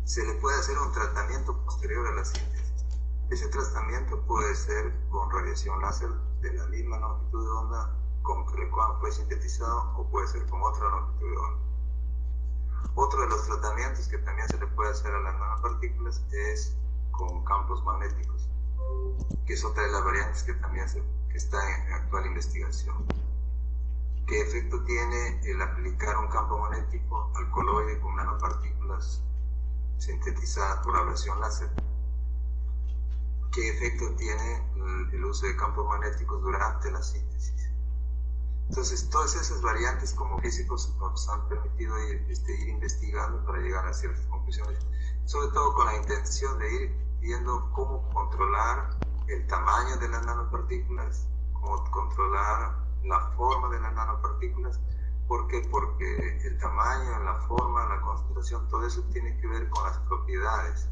se le puede hacer un tratamiento posterior a la síntesis. Ese tratamiento puede ser con radiación láser de la misma longitud de onda con el cual fue sintetizado, o puede ser con otra longitud de onda. Otro de los tratamientos que también se le puede hacer a las nanopartículas es con campos magnéticos, que es otra de las variantes que también que está en actual investigación. ¿Qué efecto tiene el aplicar un campo magnético al coloide con nanopartículas sintetizadas por abrasión láser? ¿Qué efecto tiene el uso de campos magnéticos durante la síntesis? Entonces, todas esas variantes como físicos nos han permitido ir investigando para llegar a ciertas conclusiones, sobre todo con la intención de ir viendo cómo controlar el tamaño de las nanopartículas, cómo controlar la forma de las nanopartículas. ¿Por qué? Porque el tamaño, la forma, la concentración, todo eso tiene que ver con las propiedades.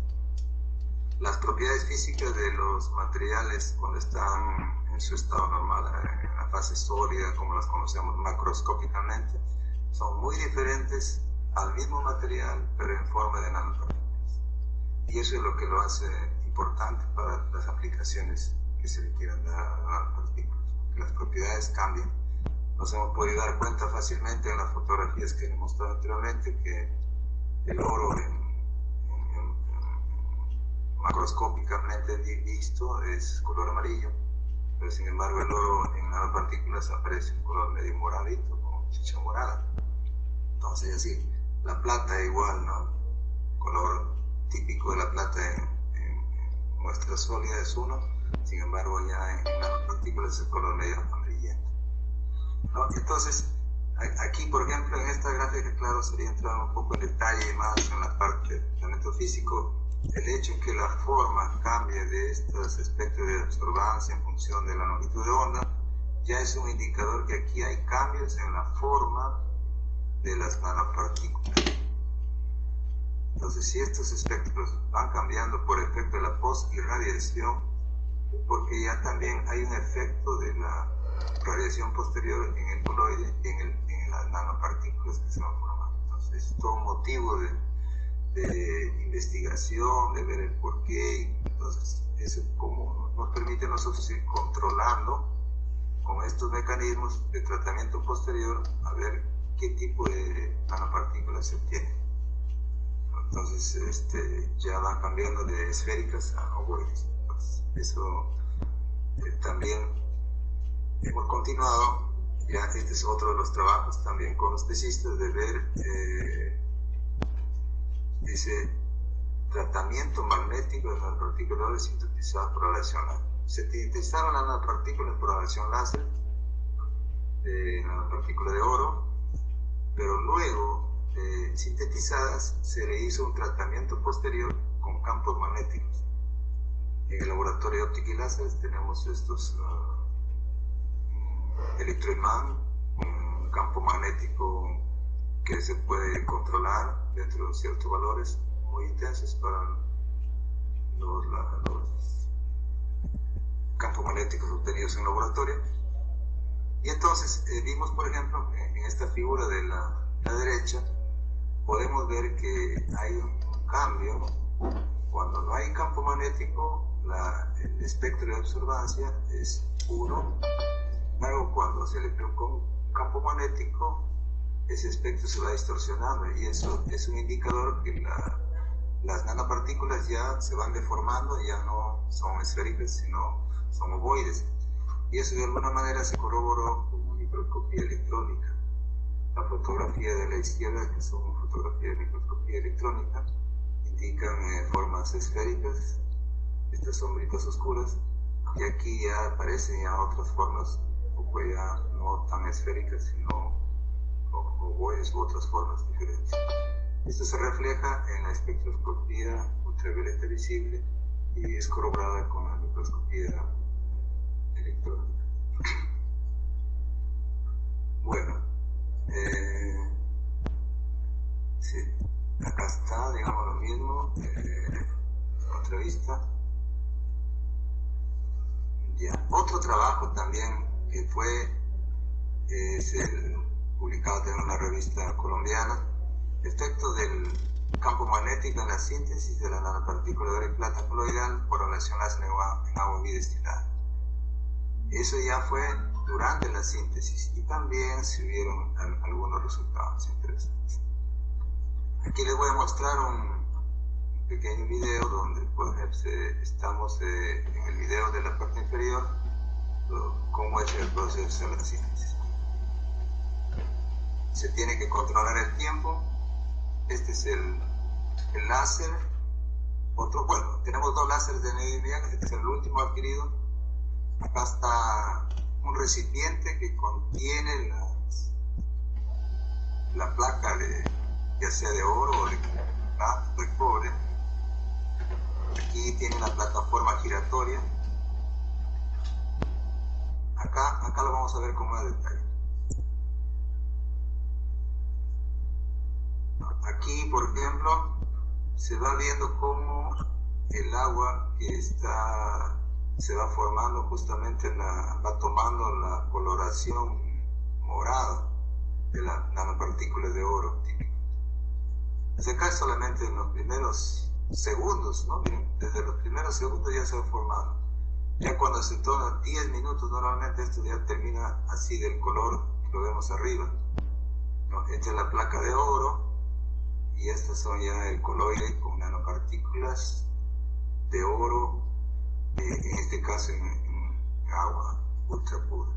Las propiedades físicas de los materiales cuando están en su estado normal, en la fase sólida, como las conocemos macroscópicamente, son muy diferentes al mismo material, pero en forma de nanopartículas. Y eso es lo que lo hace importante para las aplicaciones que se le quieran dar a nanopartículas, porque las propiedades cambian. Nos hemos podido dar cuenta fácilmente en las fotografías que he mostrado anteriormente que el oro macroscópicamente visto es color amarillo, pero sin embargo el oro en nanopartículas aparece un color medio moradito, como chicha morada. Entonces así, la plata igual, ¿no? color típico de la plata en muestra sólida es 1, sin embargo ya en nanopartículas es el color medio amarillento, ¿no? Entonces, aquí, por ejemplo, en esta gráfica, claro, sería entrar un poco en detalle más en la parte del tratamiento físico. El hecho en que la forma cambie de estos espectros de absorbancia en función de la longitud de onda ya es un indicador que aquí hay cambios en la forma de las nanopartículas. Entonces, si estos espectros van cambiando por efecto de la posirradiación, porque ya también hay un efecto de la radiación posterior en el coloide, en las nanopartículas que se van formando. Entonces, es todo un motivo de investigación, de ver el porqué. Entonces, eso como nos permite a nosotros ir controlando con estos mecanismos de tratamiento posterior a ver qué tipo de nanopartículas se obtienen. Entonces, ya van cambiando de esféricas a ovoides. Entonces, eso también hemos continuado. Ya este es otro de los trabajos también con los tesistas, de ver ese tratamiento magnético de nanopartículas sintetizadas por radiación láser. Se sintetizaron las nanopartículas por radiación láser, nanopartículas de oro, pero luego sintetizadas se le hizo un tratamiento posterior con campos magnéticos. En el laboratorio de óptica y láser tenemos estos electroimán, un campo magnético que se puede controlar dentro de ciertos valores muy intensos para los campos magnéticos obtenidos en laboratorio. Y entonces vimos, por ejemplo, en esta figura de la derecha, podemos ver que hay un cambio. Cuando no hay campo magnético, el espectro de absorbancia es 1. Luego, cuando se le coloca un campo magnético, ese espectro se va distorsionando, y eso es un indicador que las nanopartículas ya se van deformando, ya no son esféricas, sino son ovoides. Y eso de alguna manera se corroboró con microscopía electrónica. La fotografía de la izquierda, que son fotografías de microscopía electrónica, indican formas esféricas, estas sombritas oscuras, y aquí ya aparecen ya otras formas, un poco ya no tan esféricas, sino ovoides u otras formas diferentes. Esto se refleja en la espectroscopía ultravioleta visible y es corroborada con la microscopía electrónica. Bueno, sí, acá está, digamos lo mismo, otra vista. Ya. Otro trabajo también que fue publicado en una revista colombiana, efecto del campo magnético en la síntesis de la nanopartícula de oro y plata coloidal por relación láser en agua bidestilada. Eso ya fue durante la síntesis y también se vieron algunos resultados interesantes. Aquí les voy a mostrar un pequeño video donde, por ejemplo, estamos en el video de la parte inferior, cómo es el proceso de la síntesis. Se tiene que controlar el tiempo. Este es el láser. Bueno, tenemos dos láseres de neodymium, este es el último adquirido. Acá está un recipiente que contiene la placa ya sea de oro o de cobre. Aquí tiene una plataforma giratoria. Acá lo vamos a ver con más detalle. Aquí, por ejemplo, se va viendo cómo el agua que se va formando justamente, va tomando la coloración morada de las nanopartículas de oro típico. Desde acá solamente en los primeros segundos, ¿no? Miren, desde los primeros segundos ya se va formando. Ya cuando se toma 10 minutos, normalmente esto ya termina así del color que lo vemos arriba, ¿no? Esta es la placa de oro y estas son ya el coloide con nanopartículas de oro, en este caso en agua ultra pura.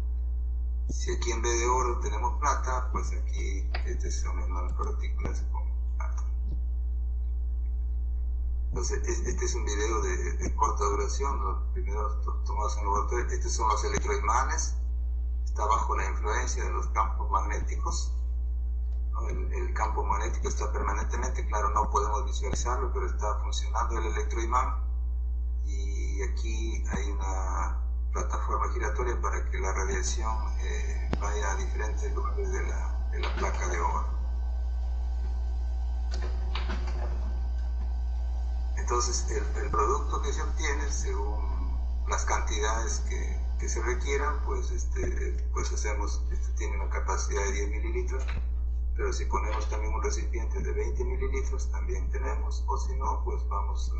Si aquí en vez de oro tenemos plata, pues aquí estas son las nanopartículas con plata. Entonces, este es un video de corta duración, los primeros tomados en laboratorio. Estos son los electroimanes, está bajo la influencia de los campos magnéticos, ¿no? El campo magnético está permanentemente, claro, no podemos visualizarlo, pero está funcionando el electroimán, y aquí hay una plataforma giratoria para que la radiación vaya a diferentes lugares de la placa de oro. Entonces, el producto que se obtiene, según las cantidades que se requieran, pues hacemos, tiene una capacidad de 10 mililitros, pero si ponemos también un recipiente de 20 mililitros, también tenemos, o si no, pues vamos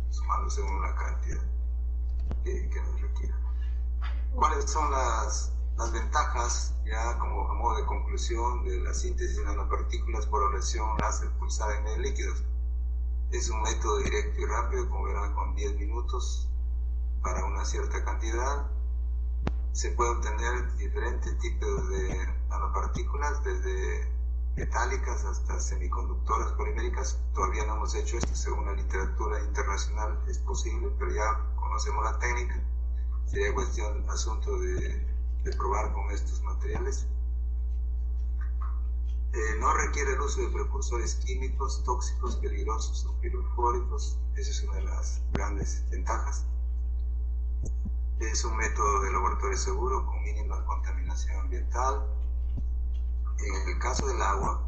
sumando según la cantidad que nos requiera. ¿Cuáles son las ventajas, ya como a modo de conclusión, de la síntesis de nanopartículas por oración láser pulsada en medios líquidos? Es un método directo y rápido, como verán, con 10 minutos para una cierta cantidad. Se puede obtener diferentes tipos de nanopartículas, desde metálicas hasta semiconductoras poliméricas. Todavía no hemos hecho esto, según la literatura internacional es posible, pero ya conocemos la técnica. Sería cuestión, asunto de probar con estos materiales. No requiere el uso de precursores químicos, tóxicos, peligrosos o pirofóricos. Esa es una de las grandes ventajas. Es un método de laboratorio seguro con mínima contaminación ambiental. En el caso del agua,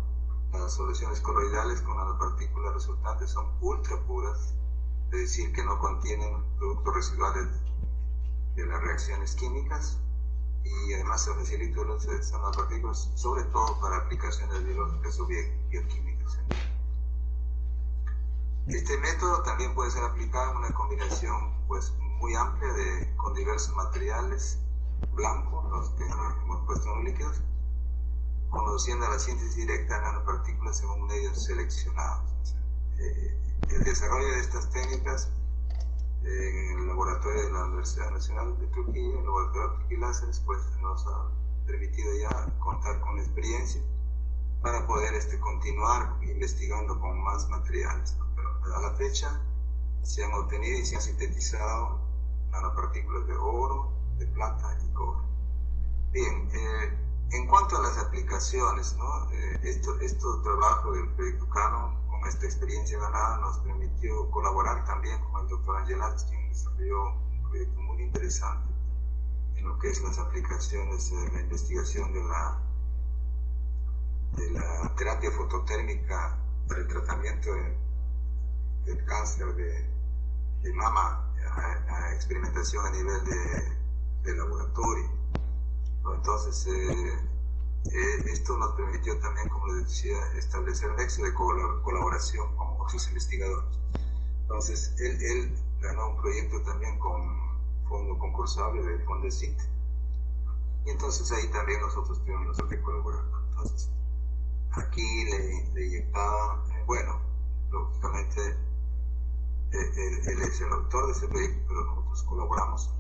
las soluciones coloidales con nanopartículas resultantes son ultra puras, es decir, que no contienen productos residuales de las reacciones químicas, y además se facilita el uso de estas nanopartículas, sobre todo para aplicaciones biológicas o bioquímicas. Este método también puede ser aplicado en una combinación muy amplia con diversos materiales blancos, los que hemos puesto en los líquidos, conduciendo a la síntesis directa de nanopartículas según medios seleccionados. El desarrollo de estas técnicas en el laboratorio de la Universidad Nacional de Trujillo, el laboratorio de Trujillo Láseres, pues nos ha permitido ya contar con experiencia para poder continuar investigando con más materiales, ¿no? Pero a la fecha se han obtenido y se han sintetizado nanopartículas de oro, de plata y cobre. Bien, en cuanto a las aplicaciones, ¿no? Este trabajo del proyecto Canon, con esta experiencia ganada, nos permitió colaborar también con el doctor Angelatz, quien desarrolló un proyecto muy interesante en lo que es las aplicaciones de la investigación de la terapia fototérmica para el tratamiento del cáncer de mama, a experimentación a nivel de laboratorio. Entonces, esto nos permitió también, como les decía, establecer un nexo de colaboración con otros investigadores. Entonces, él ganó un proyecto también con fondo concursable del Fondesit. Y entonces ahí también nosotros tuvimos que colaborar. Entonces, aquí le inyectaban, lógicamente, él es el autor de ese proyecto, pero nosotros colaboramos.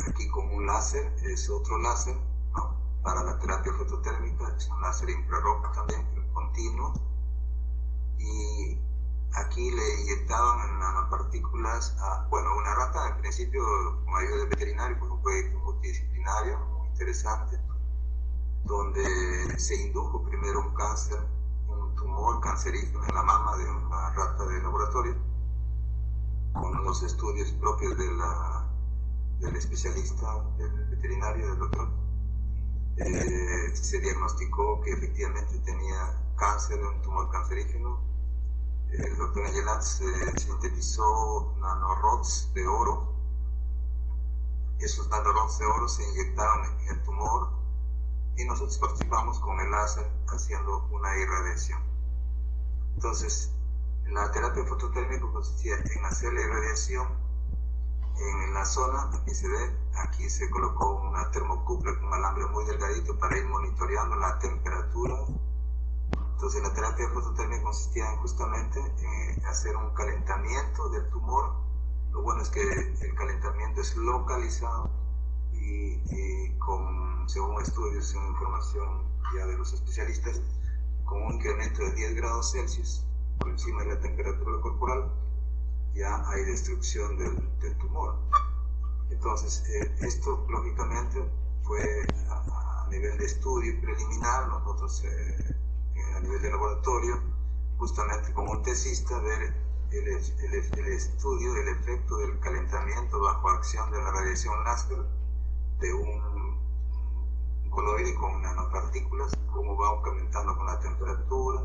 Aquí con un láser, es otro láser, ¿no? Para la terapia fototérmica, es un láser infrarrojo también, continuo, y aquí le inyectaban nanopartículas a una rata, al principio con ayuda del veterinario, porque fue un proyecto multidisciplinario, muy interesante, donde se indujo primero un cáncer, un tumor cancerígeno en la mama de una rata de laboratorio, con los estudios propios del especialista, del veterinario, del doctor. Se diagnosticó que efectivamente tenía cáncer, un tumor cancerígeno. El doctor Angelatz sintetizó nanorods de oro. Esos nanorods de oro se inyectaron en el tumor y nosotros participamos con el láser haciendo una irradiación. Entonces, la terapia fototérmica consistía en hacer la irradiación en la zona. Aquí se ve, aquí se colocó una termocupla con un alambre muy delgadito para ir monitoreando la temperatura. Entonces la terapia fototérmica consistía en justamente en hacer un calentamiento del tumor. Lo bueno es que el calentamiento es localizado y según estudios, según información ya de los especialistas, con un incremento de 10 grados Celsius por encima de la temperatura corporal, ya hay destrucción del tumor. Entonces, esto lógicamente fue a nivel de estudio preliminar, nosotros a nivel de laboratorio, justamente como un tesista, ver el estudio del efecto del calentamiento bajo acción de la radiación láser de un coloide con nanopartículas, cómo va aumentando con la temperatura,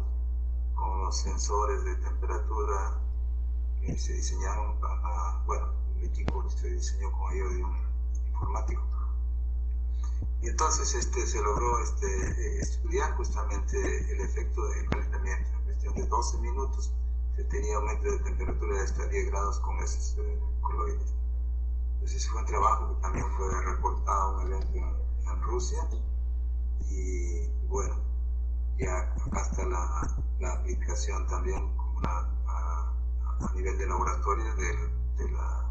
con los sensores de temperatura que se diseñaron bueno, el equipo que se diseñó con ayuda de un informático. Y entonces se logró estudiar justamente el efecto del calentamiento. En cuestión de 12 minutos se tenía aumento de temperatura de hasta 10 grados con esos coloides. Entonces ese fue un trabajo que también fue reportado en un evento en Rusia. Y bueno, ya acá está la aplicación también como a nivel de laboratorio de la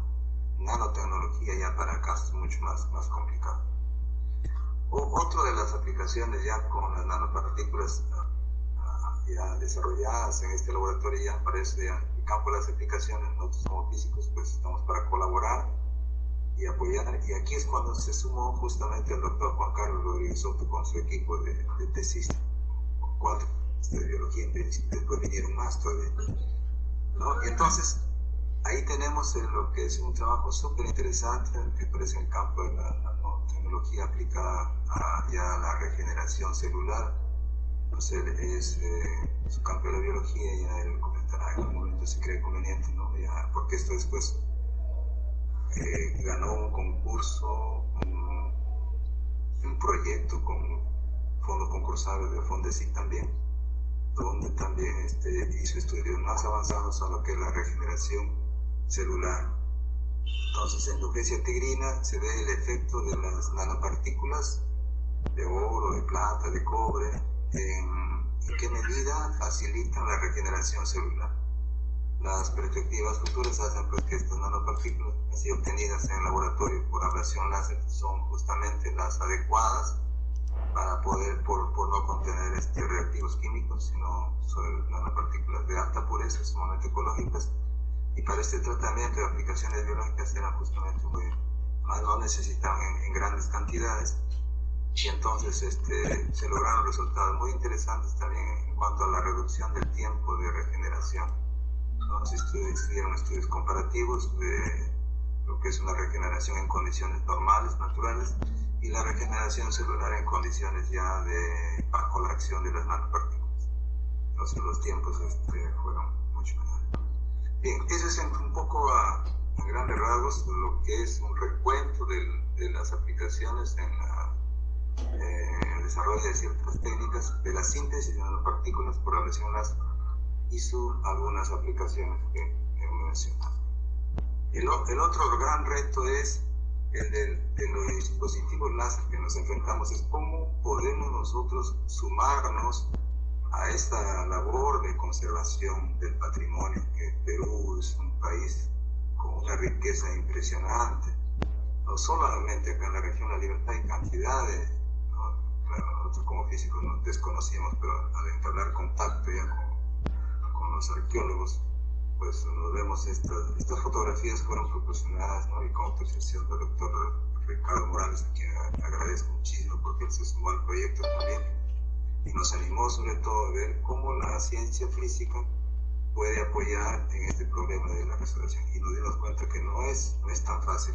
nanotecnología, ya para acá es mucho más complicado. Otra de las aplicaciones ya con las nanopartículas ya desarrolladas en este laboratorio, ya aparece ya el campo de las aplicaciones. Nosotros somos físicos, pues estamos para colaborar y apoyar, y aquí es cuando se sumó justamente el doctor Juan Carlos Rodríguez Soto con su equipo de tesistas, 4 de biología en principio, después vinieron más todavía, ¿no? Y entonces ahí tenemos lo que es un trabajo súper interesante que aparece en el campo de la nanotecnología aplicada ya a la regeneración celular. Entonces su campo de la biología, ya él comentará en el momento se cree conveniente, ¿no? Ya, porque esto después ganó un concurso, un proyecto con fondo concursable de Fondesit también, donde también hizo estudios más avanzados a lo que es la regeneración celular. Entonces, en endogencia tigrina se ve el efecto de las nanopartículas de oro, de plata, de cobre, en qué medida facilitan la regeneración celular. Las perspectivas futuras hacen pues que estas nanopartículas, así obtenidas en el laboratorio por abrasión láser, son justamente las adecuadas para poder, por no contener reactivos químicos, sino son nanopartículas de alta pureza, sumamente ecológicas, y para este tratamiento de aplicaciones biológicas eran justamente no necesitaban en grandes cantidades, y entonces se lograron resultados muy interesantes también en cuanto a la reducción del tiempo de regeneración. Entonces hicieron estudios comparativos de lo que es una regeneración en condiciones normales, naturales, y la regeneración celular en condiciones ya bajo la acción de las nanopartículas. Entonces los tiempos fueron mucho menores. Bien, eso es un poco a grandes rasgos lo que es un recuento de las aplicaciones en el desarrollo de ciertas técnicas de la síntesis de nanopartículas por abrasión láser y algunas aplicaciones que hemos mencionado. El otro gran reto es el de los dispositivos láser que nos enfrentamos, es cómo podemos nosotros sumarnos a esta labor de conservación del patrimonio, que Perú es un país con una riqueza impresionante, no solamente acá en la región La Libertad hay cantidades, ¿no? Claro, nosotros como físicos no desconocíamos, pero al entablar contacto ya con los arqueólogos, pues nos vemos estas fotografías fueron proporcionadas, ¿no? Y con autorización del doctor Ricardo Morales, a quien agradezco muchísimo porque él se sumó al proyecto también y nos animó sobre todo a ver cómo la ciencia física puede apoyar en este problema de la restauración, y nos dimos cuenta que no es tan fácil,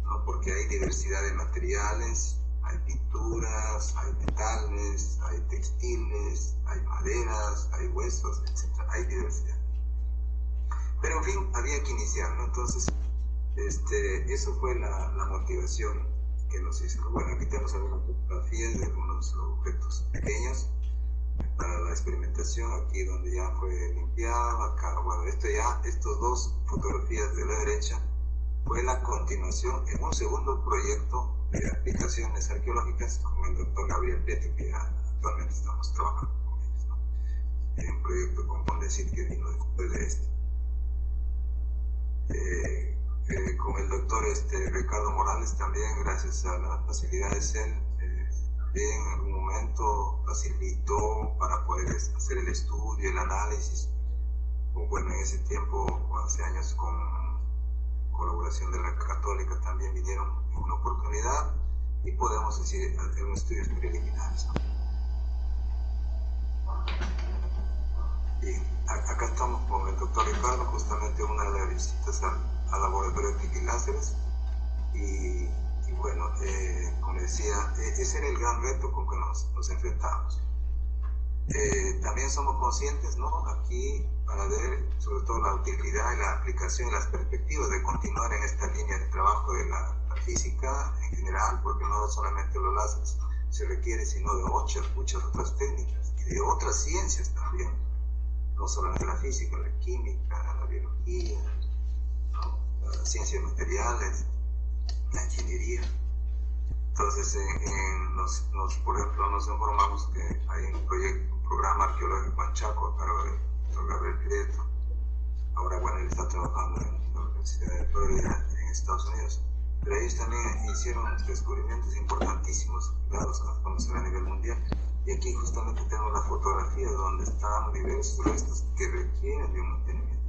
¿no? Porque hay diversidad de materiales, hay pinturas, hay metales, hay textiles, hay maderas, hay huesos, etc. Hay diversidad. Pero en fin, había que iniciar, ¿no? Entonces, eso fue la motivación que nos hizo. Bueno, aquí tenemos algunas fotografías de algunos objetos pequeños para la experimentación, aquí donde ya fue limpiado, acá, bueno, estos dos fotografías de la derecha fue la continuación en un segundo proyecto de aplicaciones arqueológicas con el doctor Gabriel Petro, que ya actualmente estamos trabajando con ellos, ¿no? En un proyecto con Fondesit que vino después de esto. Con el doctor Ricardo Morales también, gracias a las facilidades él en algún momento facilitó para poder hacer el estudio, el análisis bueno, en ese tiempo, hace años, con colaboración de la Católica, también vinieron en una oportunidad y podemos decir, hacer unos estudios preliminares, ¿no? Y acá estamos con el doctor Ricardo, justamente una de las visitas al laboratorio de TIC y láseres, y bueno, como decía, ese era el gran reto con que nos enfrentamos. También somos conscientes, ¿no?, aquí, para ver sobre todo la utilidad y la aplicación y las perspectivas de continuar en esta línea de trabajo de la física en general, porque no solamente los láseres se requiere, sino de muchas otras técnicas y de otras ciencias también, no solamente la física, la química, la biología, ¿no?, las ciencias materiales, la ingeniería. Entonces, por ejemplo, nos informamos que hay un programa arqueológico en Chaco a cargo del doctor Gabriel Prieto. Ahora, bueno, él está trabajando en la Universidad de Florida en Estados Unidos. Pero ellos también hicieron descubrimientos importantísimos dados a conocer a nivel mundial. Y aquí justamente tenemos la fotografía donde están diversos restos que requieren de un mantenimiento.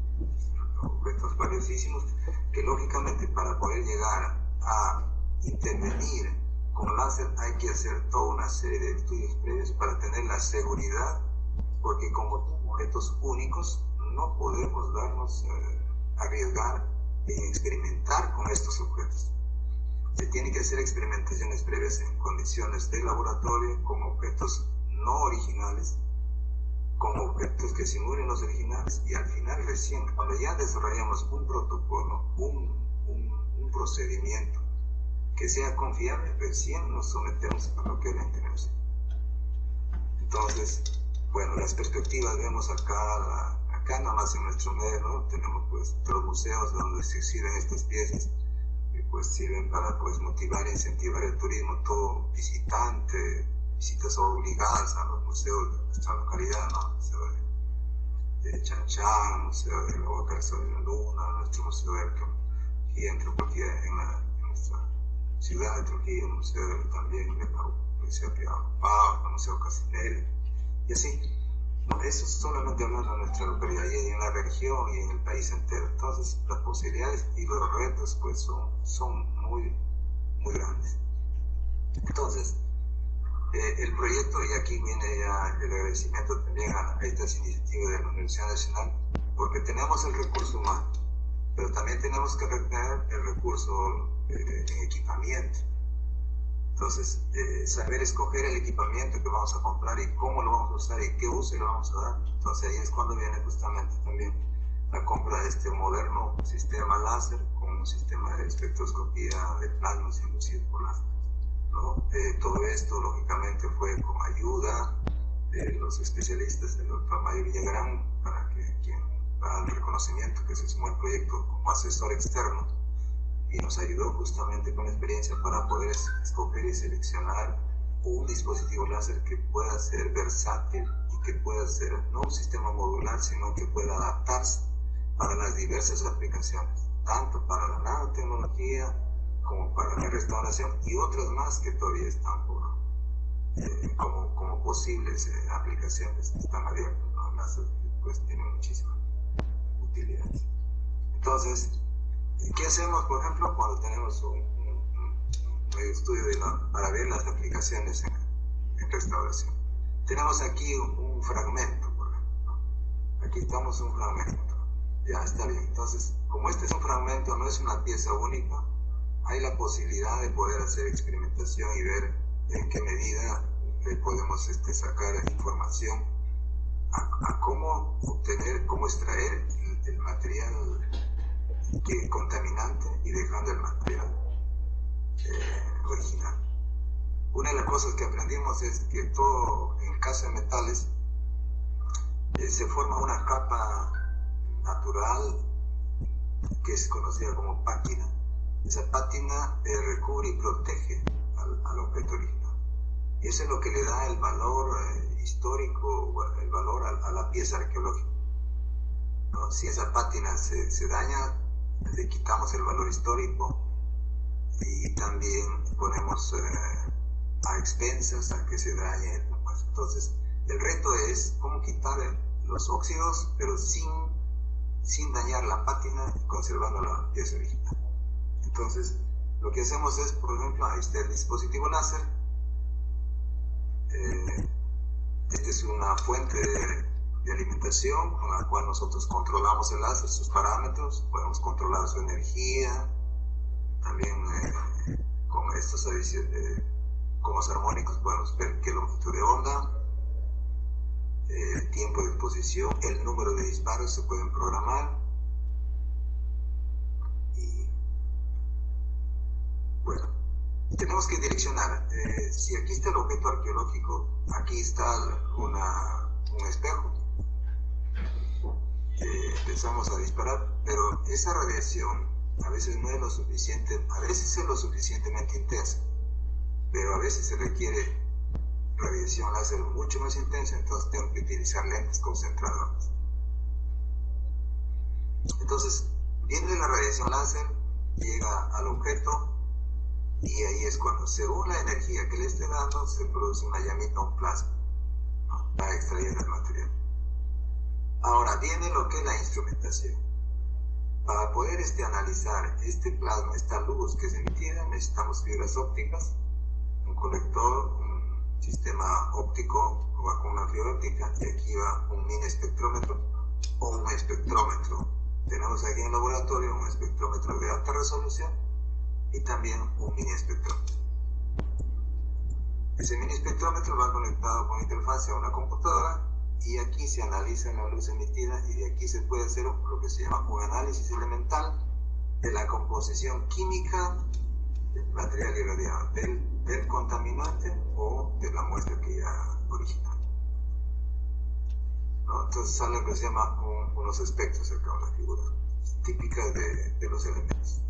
Objetos valiosísimos que, lógicamente, para poder llegar a intervenir con láser hay que hacer toda una serie de estudios previos para tener la seguridad, porque como objetos únicos no podemos darnos arriesgar en experimentar con estos objetos. Se tienen que hacer experimentaciones previas en condiciones de laboratorio con objetos no originales, con objetos que simulen los originales, y al final recién, cuando ya desarrollamos un protocolo, un procedimiento que sea confiable, recién nos sometemos a lo que deben tenerse. Entonces, bueno, las perspectivas vemos acá nada más en nuestro medio, ¿no? Tenemos pues los museos donde se exhiben estas piezas, que pues sirven para pues motivar e incentivar el turismo, todo visitante, visitas obligadas a los museos de nuestra localidad, ¿no? El museo de Chanchán, el museo de la Boca de la Luna, nuestro museo de arqueología, antropología en nuestra ciudad de Trujillo, el museo también de Pau, el museo de Pau, el museo Casinelli, y así. No, eso es solamente hablando de nuestra localidad, y en la región y en el país entero. Entonces, las posibilidades y los retos pues son muy, muy grandes. Entonces, el proyecto, y aquí viene ya el agradecimiento también a estas iniciativas de la Universidad Nacional, porque tenemos el recurso humano, pero también tenemos que tener el recurso en equipamiento. Entonces, saber escoger el equipamiento que vamos a comprar y cómo lo vamos a usar y qué uso le vamos a dar. Entonces, ahí es cuando viene justamente también la compra de este moderno sistema láser con un sistema de espectroscopía de plasmas inducidos por láser, ¿no? Todo esto, lógicamente, fue con ayuda de los especialistas del doctor Mayo Villagrán, para que quien da el reconocimiento que se sumó al proyecto como asesor externo, y nos ayudó justamente con la experiencia para poder escoger y seleccionar un dispositivo láser que pueda ser versátil y que pueda ser no un sistema modular, sino que pueda adaptarse para las diversas aplicaciones, tanto para la nanotecnología como para la restauración y otras más que todavía están como posibles aplicaciones, están abiertas, ¿no? El láser pues tiene muchísima utilidad. Entonces, ¿qué hacemos, por ejemplo, cuando tenemos un estudio para ver las aplicaciones en restauración? Tenemos aquí un fragmento, por ejemplo. Aquí estamos un fragmento. Ya está bien. Entonces, como este es un fragmento, no es una pieza única, hay la posibilidad de poder hacer experimentación y ver en qué medida le podemos sacar información a cómo obtener, cómo extraer el material contaminante y dejando el material original. Una de las cosas que aprendimos es que todo, en el caso de metales, se forma una capa natural que es conocida como pátina. Esa pátina recubre y protege al objeto original. Y eso es lo que le da el valor histórico, el valor a la pieza arqueológica, ¿no? Si esa pátina se daña, le quitamos el valor histórico y también ponemos a expensas a que se dañe. Pues, entonces, el reto es cómo quitar los óxidos, pero sin sin dañar la pátina y conservando la pieza original. Entonces, lo que hacemos es, por ejemplo, ahí está el dispositivo láser. Esta es una fuente de alimentación con la cual nosotros controlamos el láser, sus parámetros, podemos controlar su energía, también con estos comos armónicos podemos ver qué longitud de onda, el tiempo de exposición, el número de disparos se pueden programar. Y bueno, tenemos que direccionar. Si aquí está el objeto arqueológico, aquí está un espejo. Empezamos a disparar, pero esa radiación a veces no es lo suficiente, a veces es lo suficientemente intensa, pero a veces se requiere radiación láser mucho más intensa, entonces tengo que utilizar lentes concentradoras. Entonces, viene la radiación láser, llega al objeto, y ahí es cuando, según la energía que le esté dando, se produce una llamita, un plasma, ¿no?, para extraer el material. Ahora viene lo que es la instrumentación. Para poder analizar este plasma, esta luz que es emitida, necesitamos fibras ópticas, un colector, un sistema óptico, va con una fibra óptica, y aquí va un mini espectrómetro o un espectrómetro. Tenemos aquí en el laboratorio un espectrómetro de alta resolución y también un mini espectrómetro. Ese mini espectrómetro va conectado con interfaz a una computadora y aquí se analiza la luz emitida y de aquí se puede hacer lo que se llama un análisis elemental de la composición química del material irradiado, del contaminante o de la muestra que ya original, ¿no? Entonces sale lo que se llama unos espectros acá, una figura típica de los elementos.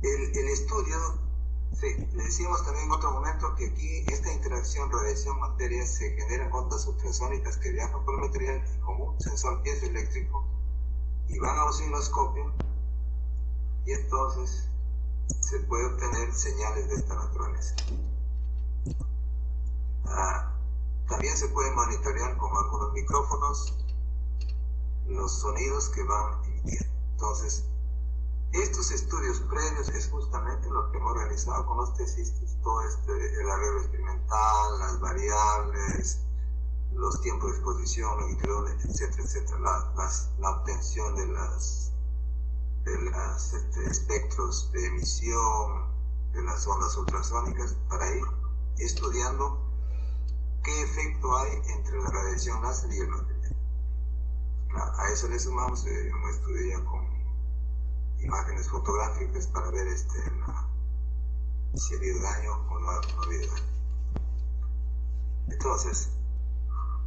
El estudio, sí, le decíamos también en otro momento que aquí esta interacción radiación-materia se generan ondas ultrasónicas que viajan por el material y con un sensor piezoeléctrico y van a osciloscopio y entonces se puede obtener señales de esta naturaleza. También se puede monitorear con algunos micrófonos los sonidos que van emitiendo. Entonces, estos estudios previos es justamente lo que hemos realizado con los tesistas, todo el arreglo experimental, las variables, los tiempos de exposición, longitud, etcétera, etcétera, la obtención de las espectros de emisión, de las ondas ultrasónicas, para ir estudiando qué efecto hay entre la radiación láser y el material. A eso le sumamos un estudio ya con imágenes fotográficas para ver si ha habido daño o no ha habido daño. Entonces,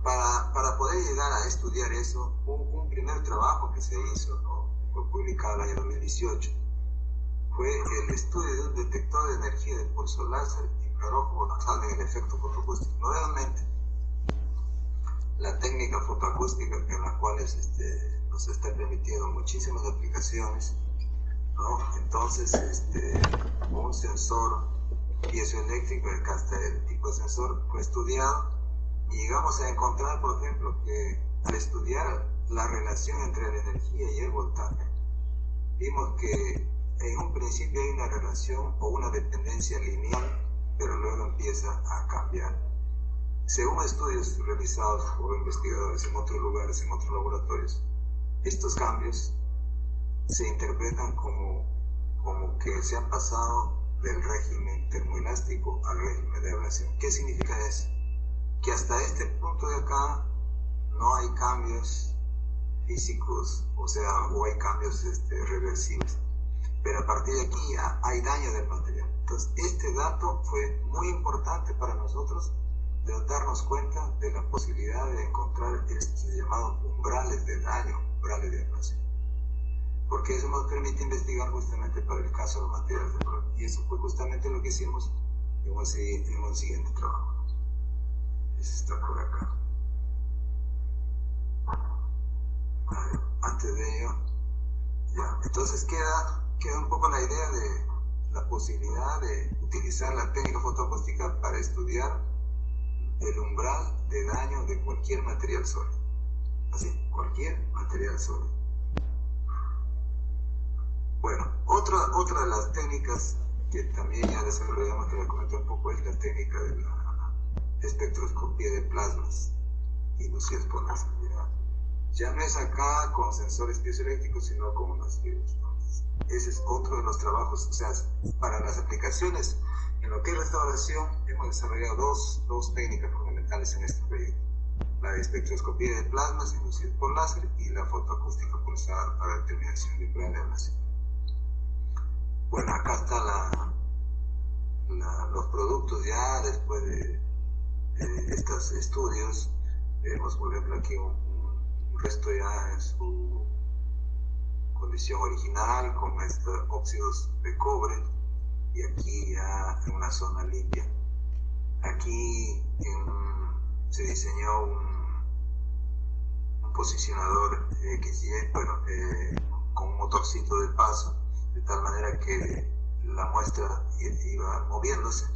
para poder llegar a estudiar eso, un primer trabajo que se hizo, ¿no?, fue publicado en el año 2018, fue el estudio de un detector de energía de pulso láser infrarrojo basado en el efecto fotoacústico. Nuevamente, la técnica fotoacústica en la cual nos está permitiendo muchísimas aplicaciones, ¿no? Entonces, un sensor piezoeléctrico, acá está el tipo de sensor, fue estudiado y llegamos a encontrar, por ejemplo, que al estudiar la relación entre la energía y el voltaje, vimos que en un principio hay una relación o una dependencia lineal, pero luego empieza a cambiar. Según estudios realizados por investigadores en otros lugares, en otros laboratorios, estos cambios se interpretan como que se han pasado del régimen termoelástico al régimen de ablación. ¿Qué significa eso? Que hasta este punto de acá no hay cambios físicos, o hay cambios reversibles, pero a partir de aquí ya hay daño del material. Entonces, este dato fue muy importante para nosotros, de darnos cuenta de la posibilidad de encontrar estos llamados umbrales de daño, umbrales de ablación, porque eso nos permite investigar justamente para el caso de los materiales de prueba, y eso fue justamente lo que hicimos en un siguiente trabajo. Eso está por acá. Antes de ello, ya. Entonces queda un poco la idea de la posibilidad de utilizar la técnica fotoacústica para estudiar el umbral de daño de cualquier material sólido. Así, cualquier material sólido. Bueno, otra de las técnicas que también ya desarrollamos, que la comenté un poco, es la técnica de la espectroscopía de plasmas inducidas por láser. Ya no es acá con sensores piezoeléctricos, sino con unos fibras. Ese es otro de los trabajos. O sea, para las aplicaciones en lo que es restauración, hemos desarrollado dos técnicas fundamentales en este proyecto: la espectroscopía de plasmas inducidas por láser y la fotoacústica pulsada para determinación de plan de ablación. Bueno, acá están los productos ya después de estos estudios. Vemos, por ejemplo, aquí un resto ya en su condición original, con estos óxidos de cobre, y aquí ya en una zona limpia. Aquí se diseñó un posicionador XY, con un motorcito de paso, de tal manera que la muestra iba moviéndose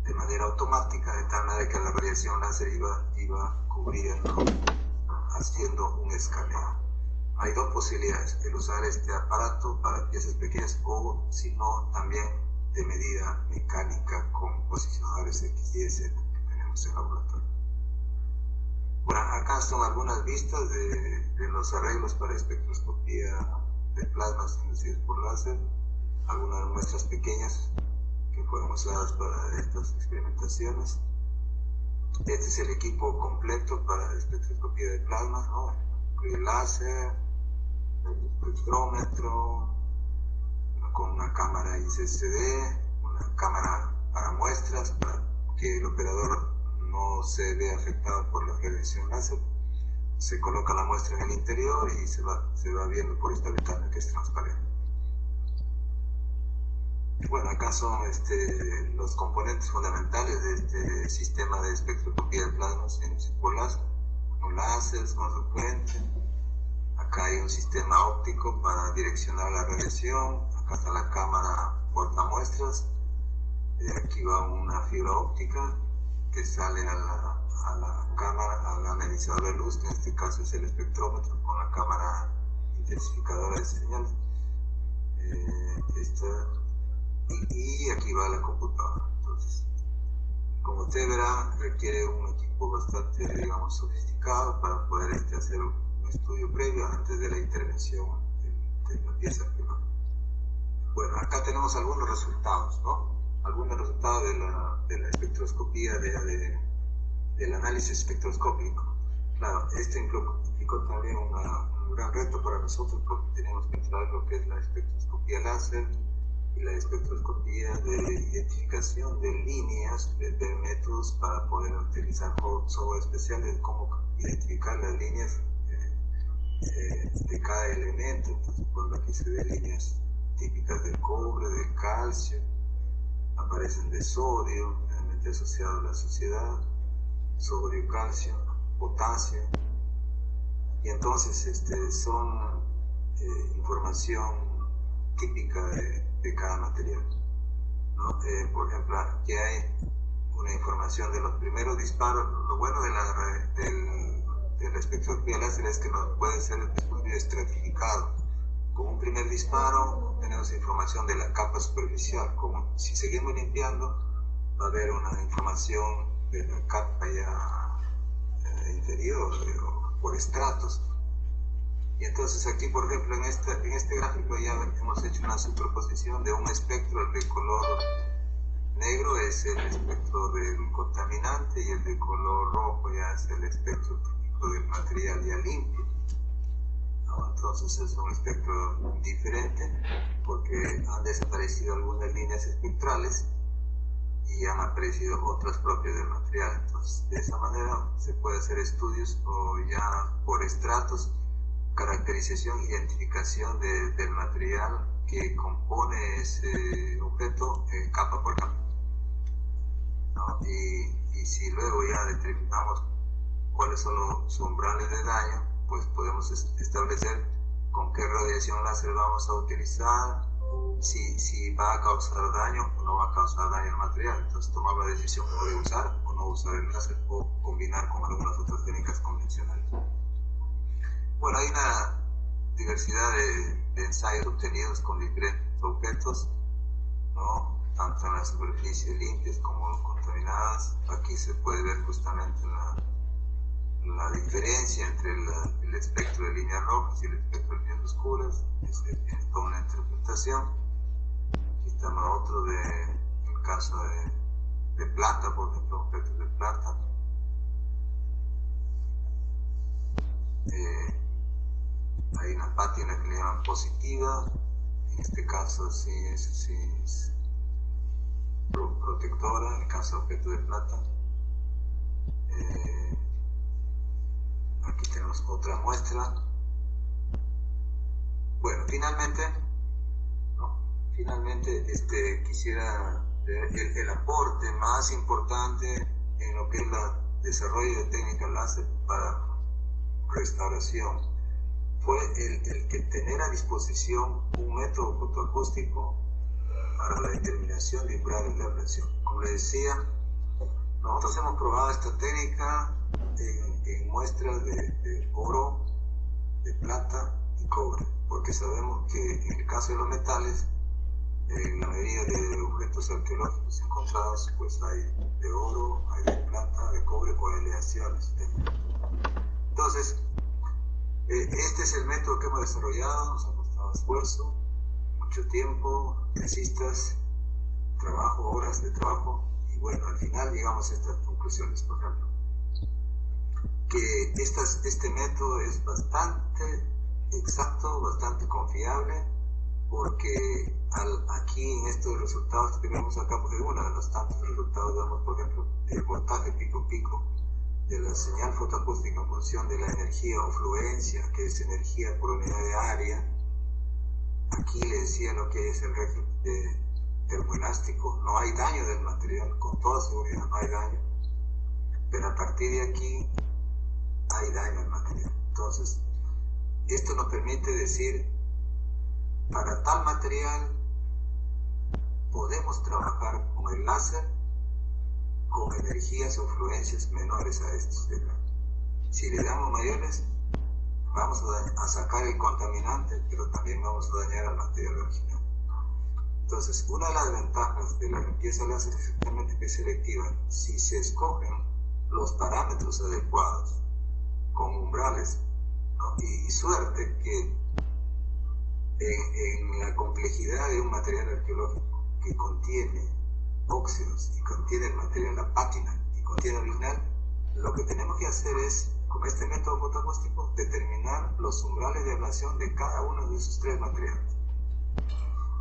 de manera automática, de tal manera que la radiación láser iba cubriendo, haciendo un escaneo. Hay dos posibilidades: el usar este aparato para piezas pequeñas, o si no, también de medida mecánica con posicionadores X y Z que tenemos en el laboratorio. Bueno, acá son algunas vistas de los arreglos para espectroscopía de plasmas inducidos por láser, algunas muestras pequeñas que fueron usadas para estas experimentaciones. Este es el equipo completo para espectroscopía de plasmas, ¿no? El láser, el espectrómetro, con una cámara ICCD, una cámara para muestras, para que el operador no se vea afectado por la radiación láser. Se coloca la muestra en el interior y se va viendo por esta ventana que es transparente. Bueno, acá son los componentes fundamentales de este sistema de espectroscopía de plasmas inducidos por láser. Un láser consecuente. Acá hay un sistema óptico para direccionar la radiación. Acá está la cámara portamuestras. Aquí va una fibra óptica que sale a la cámara, al analizador de luz, que en este caso es el espectrómetro, con la cámara intensificadora de señales. Y aquí va la computadora. Entonces, como usted verá, requiere un equipo bastante, digamos, sofisticado para poder hacer un estudio previo antes de la intervención de la pieza privada. Bueno, acá tenemos algunos resultados, ¿no? Algunos resultados de la espectroscopía, del análisis espectroscópico. Claro, implicó también un gran reto para nosotros, porque tenemos que entrar lo que es la espectroscopía láser y la espectroscopía de identificación de líneas, de métodos para poder utilizar software especial de cómo identificar las líneas de cada elemento. Entonces, por aquí se ven líneas típicas de cobre, de calcio, aparecen de sodio, generalmente asociado a la suciedad, sodio, calcio, potasio, y entonces son información típica de cada material, ¿no? Por ejemplo, aquí hay una información de los primeros disparos. Lo bueno de la espectroscopía láser es que no puede ser el estudio estratificado. Con un primer disparo tenemos información de la capa superficial. Como si seguimos limpiando, va a haber una información de la capa ya inferior, por estratos. Y entonces aquí, por ejemplo, en este gráfico ya hemos hecho una superposición de un espectro. El de color negro es el espectro del contaminante, y el de color rojo ya es el espectro típico del material ya limpio, ¿no? Entonces es un espectro diferente, porque han desaparecido algunas líneas espectrales y han aparecido otras propias del material. Entonces, de esa manera se puede hacer estudios o ya por estratos, caracterización e identificación del material que compone ese objeto capa por capa, ¿no? Y si luego ya determinamos cuáles son los umbrales de daño, pues podemos establecer con qué radiación láser vamos a utilizar, si va a causar daño o no va a causar daño al material. Entonces tomar la decisión de usar o o no usar el láser o combinar con algunas otras técnicas convencionales. Bueno, hay una diversidad de ensayos obtenidos con diferentes objetos, ¿no? Tanto en la superficie limpias como contaminadas. Aquí se puede ver justamente la diferencia entre el espectro de líneas rojas y el espectro de líneas oscuras. Es toda una interpretación. Aquí está otro el caso de plata, por ejemplo, objetos de plata. Hay una pátina que le llaman positiva. En este caso sí es protectora, en el caso de objetos de plata. Aquí tenemos otra muestra. Bueno, finalmente quisiera ver el aporte más importante en lo que es el desarrollo de técnicas láser para restauración fue el que tener a disposición un método fotoacústico para la determinación de umbrales de ablación. Como les decía, nosotros hemos probado esta técnica en muestras de oro, de plata y cobre, porque sabemos que en el caso de los metales, en la mayoría de objetos arqueológicos encontrados, pues hay de oro, hay de plata, de cobre o aleaciones. Entonces, este es el método que hemos desarrollado, nos ha costado esfuerzo, mucho tiempo, tesistas, trabajo, horas de trabajo, y bueno, al final llegamos a estas conclusiones. Por ejemplo, que este método es bastante exacto, bastante confiable, porque aquí en estos resultados que vemos acá, porque uno de los tantos resultados damos, por ejemplo, el voltaje pico-pico de la señal fotoacústica en función de la energía o fluencia, que es energía por unidad de área. Aquí le decía lo que es el régimen termoelástico. No hay daño del material, con toda seguridad no hay daño, pero a partir de aquí hay daño al material. Entonces, esto nos permite decir, para tal material podemos trabajar con el láser con energías o fluencias menores a estos. Si le damos mayores, vamos a sacar el contaminante, pero también vamos a dañar al material original. Entonces, una de las ventajas de la limpieza láser es exactamente que es selectiva. Si se escogen los parámetros adecuados, con umbrales, ¿no? Y suerte que en la complejidad de un material arqueológico que contiene óxidos y contiene el material, la pátina, y contiene original, lo que tenemos que hacer es, con este método fotoacústico, determinar los umbrales de ablación de cada uno de esos tres materiales.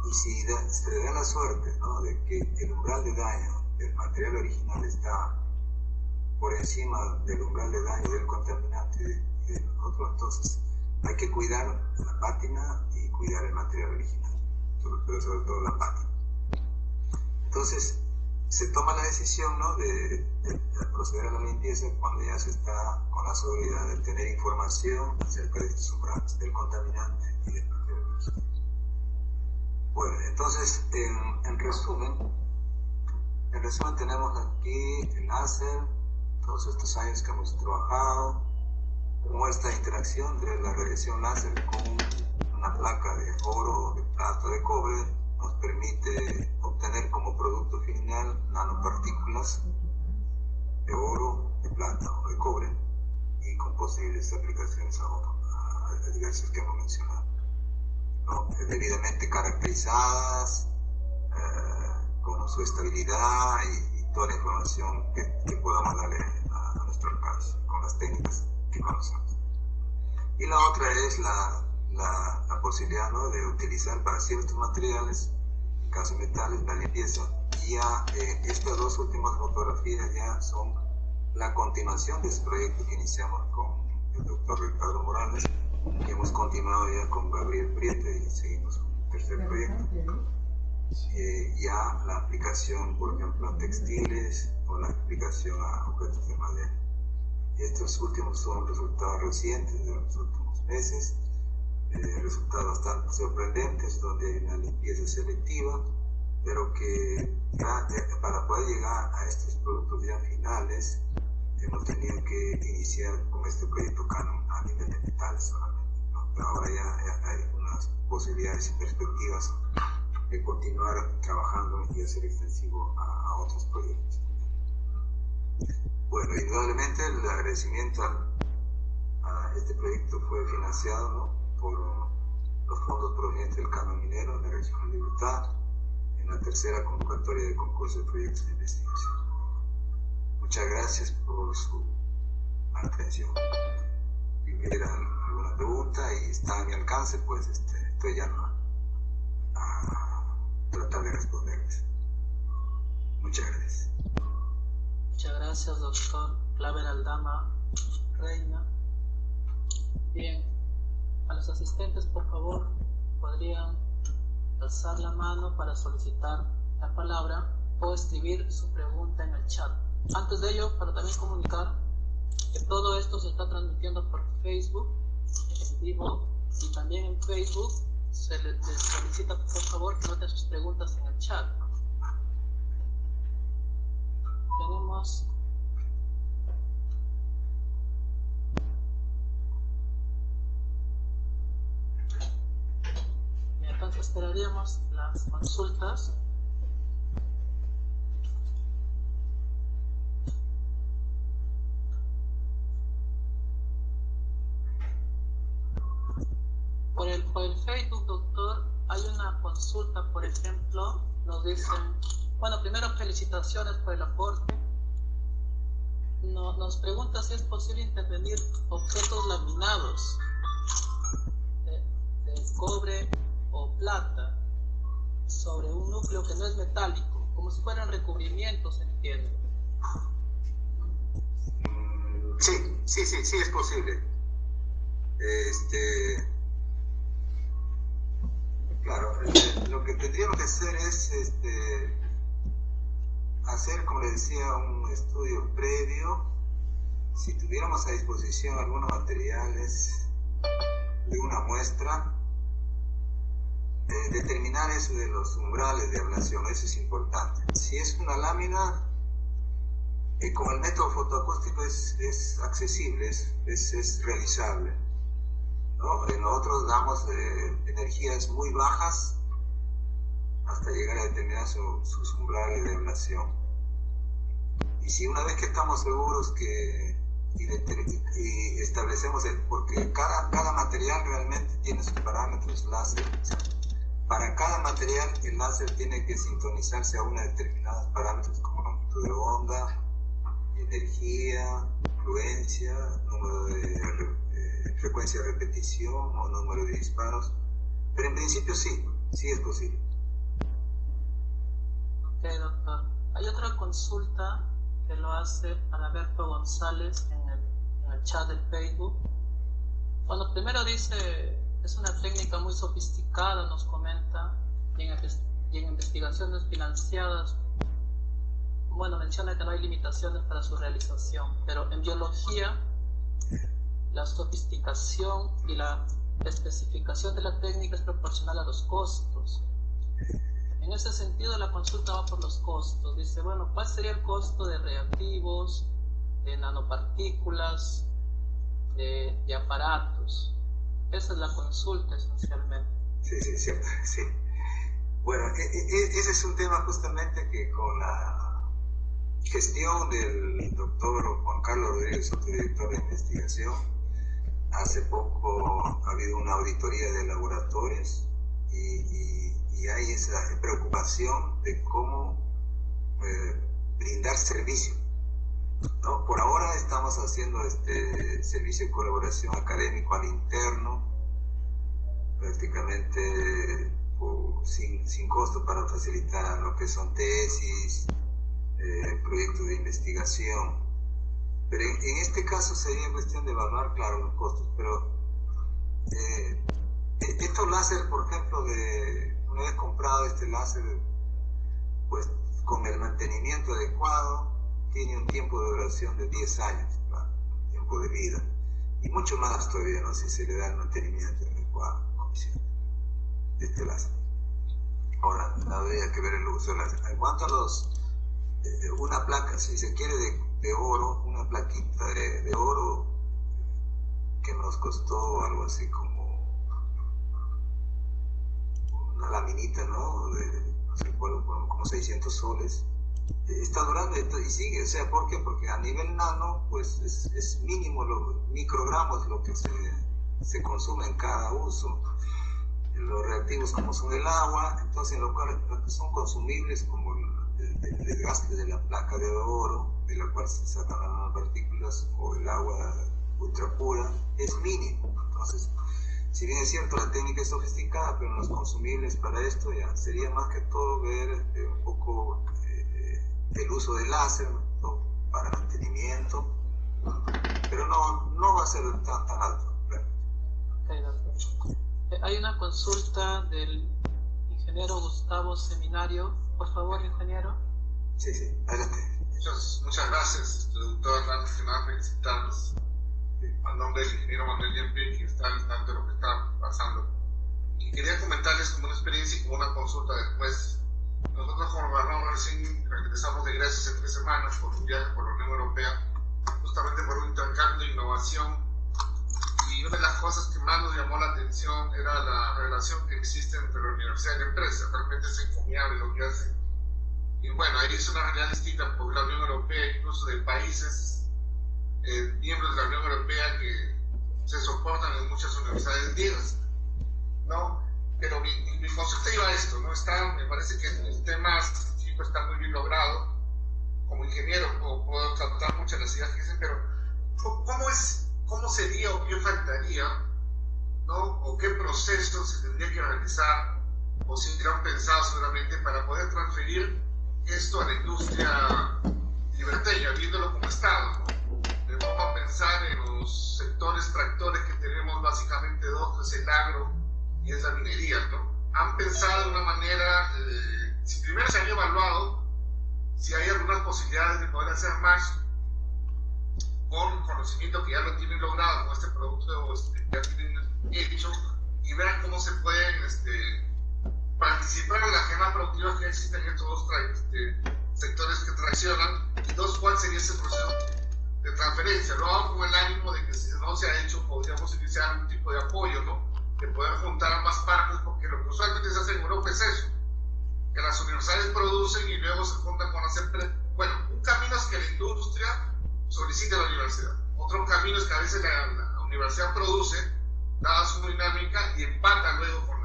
Y si se da la suerte, ¿no?, de que el umbral de daño del material original está por encima del umbral de daño del contaminante y del otro, entonces hay que cuidar la pátina y cuidar el material original, pero sobre todo la pátina. Entonces, se toma la decisión, ¿no?, de proceder a la limpieza cuando ya se está con la seguridad de tener información acerca de estos umbrales, del contaminante y del material original. Bueno, entonces, en resumen tenemos aquí el láser, todos estos años que hemos trabajado, como esta interacción de la radiación láser con una placa de oro, de plata, de cobre, nos permite obtener como producto final nanopartículas de oro, de plata o de cobre, y con posibles aplicaciones a diversas que hemos mencionado, ¿no? Debidamente caracterizadas, con su estabilidad y toda la información que podamos darle a nuestro alcance con las técnicas que conocemos. Y la otra es la posibilidad, ¿no?, de utilizar para ciertos materiales, en caso de metales, la limpieza. Y ya estas dos últimas fotografías ya son la continuación de este proyecto que iniciamos con el doctor Ricardo Morales, que hemos continuado ya con Gabriel Priete y seguimos con un tercer proyecto. Ya la aplicación, por ejemplo, a textiles o la aplicación a objetos de madera. Estos últimos son resultados recientes de los últimos meses, resultados bastante sorprendentes, donde hay una limpieza selectiva pero que ya, para poder llegar a estos productos ya finales hemos tenido que iniciar con este proyecto Canon a nivel de metales solamente, ¿no? Pero ahora ya hay unas posibilidades y perspectivas de continuar trabajando y hacer extensivo a otros proyectos. Bueno, indudablemente el agradecimiento a este proyecto fue financiado, ¿no?, por los fondos provenientes del Canon Minero, de la Región de Libertad, en la tercera convocatoria de concurso de proyectos de investigación. Muchas gracias por su atención. Si hubiera alguna pregunta y está a mi alcance, pues estoy ya a tratar de responderles. Muchas gracias. Muchas gracias, doctor Claver Aldama Reina. Bien, a los asistentes, por favor, podrían alzar la mano para solicitar la palabra o escribir su pregunta en el chat. Antes de ello, para también comunicar que todo esto se está transmitiendo por Facebook en vivo, y también en Facebook se les solicita, por favor, que noten sus preguntas en el chat. Tenemos entonces esperaríamos las consultas. Por el Facebook, doctor, hay una consulta, por ejemplo, nos dicen, bueno, primero felicitaciones por el aporte. Nos pregunta si es posible intervenir objetos laminados de cobre o plata sobre un núcleo que no es metálico, como si fueran recubrimientos, entiendo. Sí es posible. Claro, lo que tendríamos que hacer es hacer, como le decía, un estudio previo. Si tuviéramos a disposición algunos materiales de una muestra, determinar eso de los umbrales de ablación, eso es importante. Si es una lámina, con el método fotoacústico es accesible, es realizable, ¿no? Nosotros damos energías muy bajas hasta llegar a determinar sus umbrales de ablación. Y si una vez que estamos seguros y establecemos porque cada material realmente tiene sus parámetros láser. Para cada material el láser tiene que sintonizarse a unos determinados parámetros como longitud de onda, energía, fluencia, número de frecuencia de repetición o número de disparos. Pero en principio sí es posible. Ok, doctor. Hay otra consulta que lo hace Alberto González en el chat del Facebook. Bueno, primero dice, es una técnica muy sofisticada, nos comenta, y en investigaciones financiadas, bueno, menciona que no hay limitaciones para su realización, pero en biología, la sofisticación y la especificación de la técnica es proporcional a los costos. En ese sentido, la consulta va por los costos. Dice, bueno, ¿cuál sería el costo de reactivos, de nanopartículas, de aparatos? Esa es la consulta esencialmente. Sí. Bueno, ese es un tema justamente que con la gestión del doctor Juan Carlos Rodríguez, subdirector de investigación, hace poco ha habido una auditoría de laboratorios y hay esa preocupación de cómo brindar servicio, ¿no? Por ahora estamos haciendo este servicio de colaboración académico al interno, prácticamente sin costo, para facilitar lo que son tesis, proyectos de investigación. Pero en este caso sería cuestión de evaluar, claro, los costos. Pero estos láser, por ejemplo, una vez comprado este láser, pues con el mantenimiento adecuado, tiene un tiempo de duración de 10 años, ¿no? Tiempo de vida. Y mucho más todavía, ¿no?, si se le da el mantenimiento adecuado de este láser. Ahora, habría que ver el uso de las... En cuanto a una placa, si se quiere, de oro, una plaquita de oro que nos costó algo así como una laminita, ¿no? No sé, como 600 soles. Está durando y sigue, o sea, ¿por qué? Porque a nivel nano, pues es mínimo, microgramos lo que se consume en cada uso. Los reactivos como son el agua, entonces lo que son consumibles como el desgaste de la placa de oro, de la cual se sacan las nanopartículas, o el agua ultra pura, es mínimo. Entonces, si bien es cierto, la técnica es sofisticada, pero los consumibles para esto ya sería más que todo ver un poco el uso del láser, ¿no? Para mantenimiento, pero no va a ser tan alto. Okay, doctor. Hay una consulta del ingeniero Gustavo Seminario. Por favor, ingeniero. Sí, adelante. Muchas gracias, doctor. Antes que nada, felicitarlos al nombre del ingeniero Manuel Yempe, que está al tanto de lo que está pasando. Y quería comentarles como una experiencia y como una consulta después. Nosotros como gobernador recién regresamos de Grecia hace 3 semanas por un viaje por la Unión Europea, justamente por un intercambio de innovación. Y una de las cosas que más nos llamó la atención era la relación que existe entre la universidad y la empresa. Realmente es encomiable lo que hacen. Y bueno, ahí es una realidad distinta porque la Unión Europea, incluso de países miembros de la Unión Europea que se soportan en muchas universidades griegas, ¿no? Pero mi consulta iba a esto, ¿no? Me parece que el tema científico está muy bien logrado. Como ingeniero puedo captar muchas de las ideas que dicen, pero ¿cómo sería o qué faltaría, ¿no? O qué procesos se tendría que realizar o se tendrían pensado seguramente para poder transferir esto a la industria liberteña, viéndolo como Estado, ¿no? De forma a pensar en los sectores tractores que tenemos básicamente dos, que es el agro y es la minería, ¿no? Han pensado de una manera, si primero se han evaluado si hay algunas posibilidades de poder hacer más con conocimiento que ya lo tienen logrado, con este producto que ya tienen hecho, y vean cómo se pueden participar en las gemas productivas que existen en estos dos sectores que traccionan, y dos, cuál sería ese proceso de transferencia. Lo hago con el ánimo de que si no se ha hecho, podríamos iniciar algún tipo de apoyo, ¿no? De poder juntar ambas partes, porque lo que usualmente se hace en Europa es eso, que las universidades producen y luego se juntan con las empresas. Bueno, un camino es que la industria solicite a la universidad, otro camino es que a veces la universidad produce, dada su dinámica, y empata luego con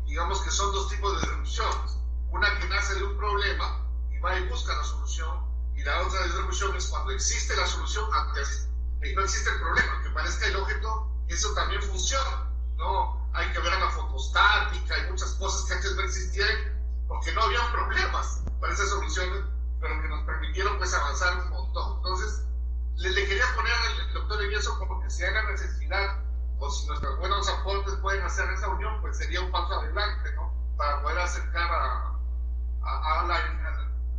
digamos que son dos tipos de disrupciones, una que nace de un problema y va y busca la solución, y la otra disrupción es cuando existe la solución antes y no existe el problema, que parezca ilógico, eso también funciona, ¿no? Hay que ver la fotostática y muchas cosas que antes no existían porque no había problemas para esas soluciones, pero que nos permitieron pues avanzar un montón. Entonces, le quería poner al doctor en eso como que si hay la necesidad o si nuestros buenos aportes pueden hacer esa unión, pues sería un paso adelante, ¿no? Para poder acercar a la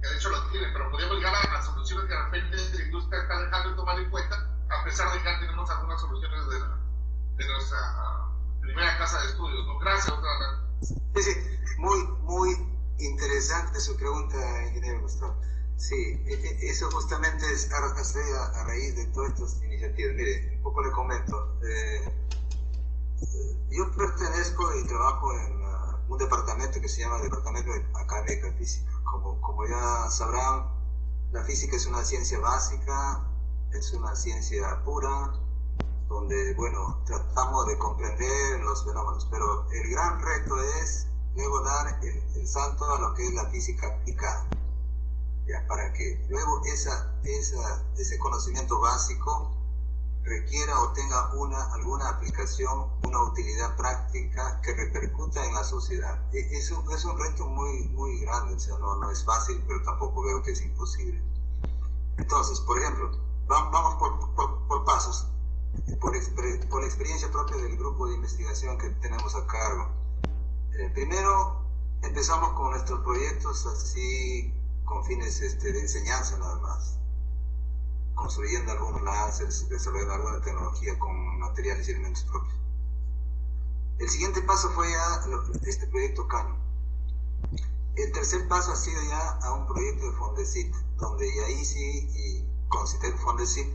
que de hecho lo tienen, pero podríamos llegar a las soluciones que de repente la industria está dejando de tomar en cuenta, a pesar de que ya tenemos algunas soluciones de nuestra primera casa de estudios, ¿no? Gracias, otra vez. Sí, muy interesante su pregunta, ingeniero Gustavo. Sí, eso justamente es a raíz de todas estas iniciativas. Mire, un poco le comento. Yo pertenezco y trabajo en un departamento que se llama Departamento de Académica de Física. Como ya sabrán, la física es una ciencia básica, es una ciencia pura, donde, bueno, tratamos de comprender los fenómenos, pero el gran reto es luego dar el salto a lo que es la física aplicada. Ya, para que luego ese conocimiento básico requiera o tenga alguna aplicación, una utilidad práctica que repercuta en la sociedad. Es un reto muy grande, o sea, no es fácil, pero tampoco veo que es imposible. Entonces, por ejemplo, vamos por pasos, por la experiencia propia del grupo de investigación que tenemos a cargo. Primero, empezamos con nuestros proyectos así, con fines de enseñanza nada más, construyendo algunos láseres, desarrollando alguna tecnología con materiales y elementos propios. El siguiente paso fue ya este proyecto Caño. El tercer paso ha sido ya a un proyecto de Fondesit, donde y ahí sí, y con Fondesit,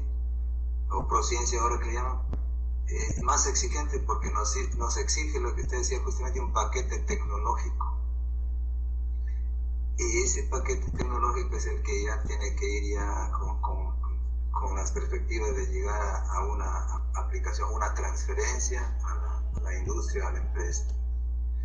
o Prociencia ahora que le llaman, más exigente porque nos exige lo que usted decía, justamente un paquete tecnológico. Y ese paquete tecnológico es el que ya tiene que ir ya con las perspectivas de llegar a una aplicación, una transferencia a la industria, a la empresa.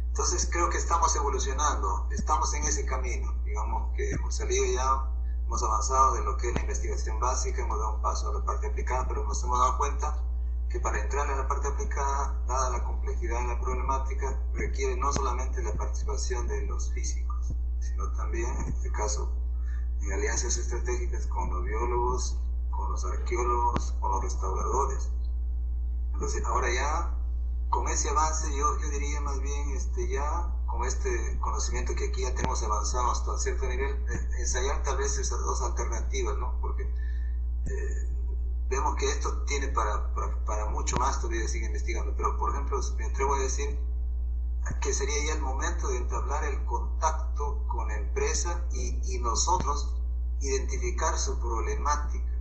Entonces creo que estamos evolucionando, estamos en ese camino, digamos que hemos salido ya, hemos avanzado de lo que es la investigación básica, hemos dado un paso a la parte aplicada, pero nos hemos dado cuenta que para entrar en la parte aplicada, dada la complejidad de la problemática, requiere no solamente la participación de los físicos, sino también, en este caso, en alianzas estratégicas con los biólogos, con los arqueólogos, con los restauradores. Entonces, ahora ya, con ese avance, yo diría más bien, ya con este conocimiento que aquí ya tenemos avanzado hasta cierto nivel, ensayar tal vez esas dos alternativas, ¿no? Porque vemos que esto tiene para mucho más todavía seguir investigando, pero por ejemplo, me atrevo a decir que sería ya el momento de entablar el contacto con la empresa y nosotros identificar su problemática,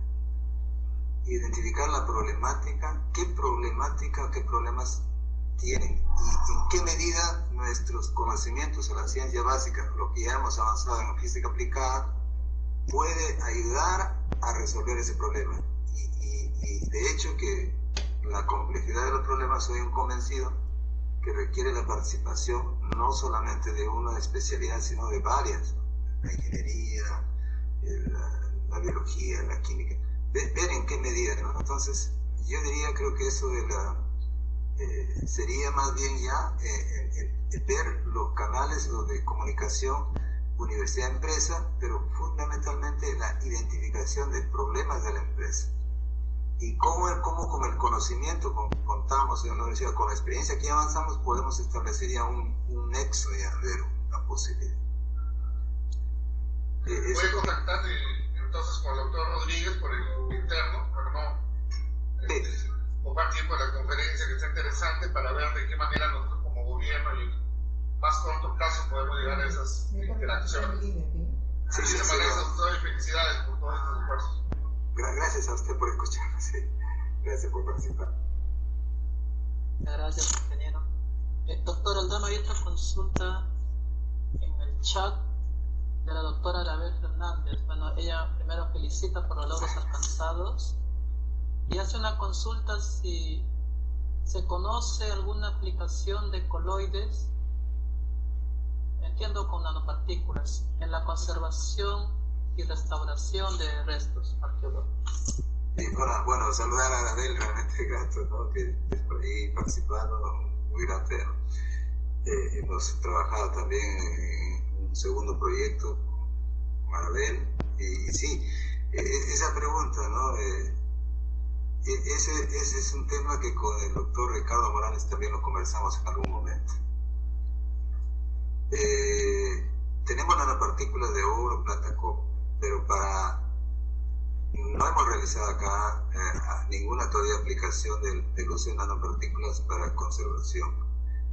identificar la problemática, qué problemas tienen y en qué medida nuestros conocimientos en la ciencia básica, lo que ya hemos avanzado en la física aplicada, puede ayudar a resolver ese problema. Y de hecho que la complejidad de los problemas, soy un convencido que requiere la participación no solamente de una especialidad, sino de varias, la ingeniería, la biología, la química, ver en qué medida, ¿no? Entonces yo diría, creo que eso de sería más bien ya ver los canales de comunicación universidad-empresa, pero fundamentalmente la identificación de problemas de la empresa. Y cómo con el conocimiento contamos en la universidad, con la experiencia que ya avanzamos, podemos establecer ya un nexo ya de una posibilidad. Voy a contactar entonces con el doctor Rodríguez por el interno, para no ocupar tiempo de la conferencia, que está interesante, para ver de qué manera nosotros como gobierno y en más corto plazo podemos llegar a esas interacciones. Sí, de manera, doctor, y felicidades por todos estos esfuerzos. Gracias a usted por escucharnos, sí. Gracias por participar. Gracias, ingeniero. Doctor Aldano, hay otra consulta en el chat de la doctora Arabel Fernández. Bueno, ella primero felicita por los logros alcanzados y hace una consulta si se conoce alguna aplicación de coloides, entiendo con nanopartículas, en la conservación y restauración de restos arqueológicos. Bueno, saludar a Arabel, realmente grato, ¿no? Que es por ahí participando, muy grande. Hemos trabajado también en un segundo proyecto con Arabel, y sí, esa pregunta, ¿no? Ese es un tema que con el doctor Ricardo Morales también lo conversamos en algún momento. Tenemos nanopartículas de oro, plata, cobre, pero no hemos realizado acá ninguna todavía aplicación del uso de nanopartículas para conservación.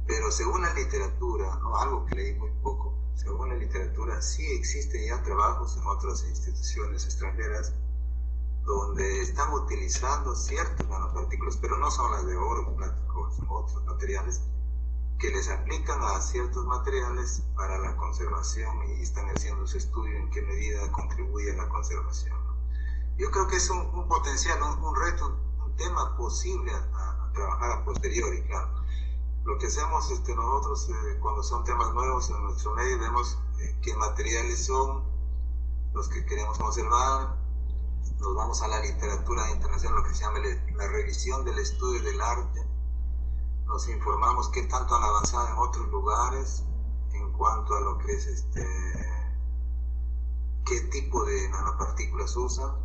Pero según la literatura, ¿no? Algo que leí muy poco, según la literatura sí existen ya trabajos en otras instituciones extranjeras donde están utilizando ciertas nanopartículas, pero no son las de oro, plata, cobre, son otros materiales que les aplican a ciertos materiales para la conservación y están haciendo su estudio en qué medida contribuye a la conservación. Yo creo que es un potencial, un reto, un tema posible a trabajar a posteriori, claro. Lo que hacemos nosotros cuando son temas nuevos en nuestro medio, vemos qué materiales son los que queremos conservar, nos vamos a la literatura internacional, lo que se llama la revisión del estudio del arte, nos informamos qué tanto han avanzado en otros lugares en cuanto a lo que es qué tipo de nanopartículas usan.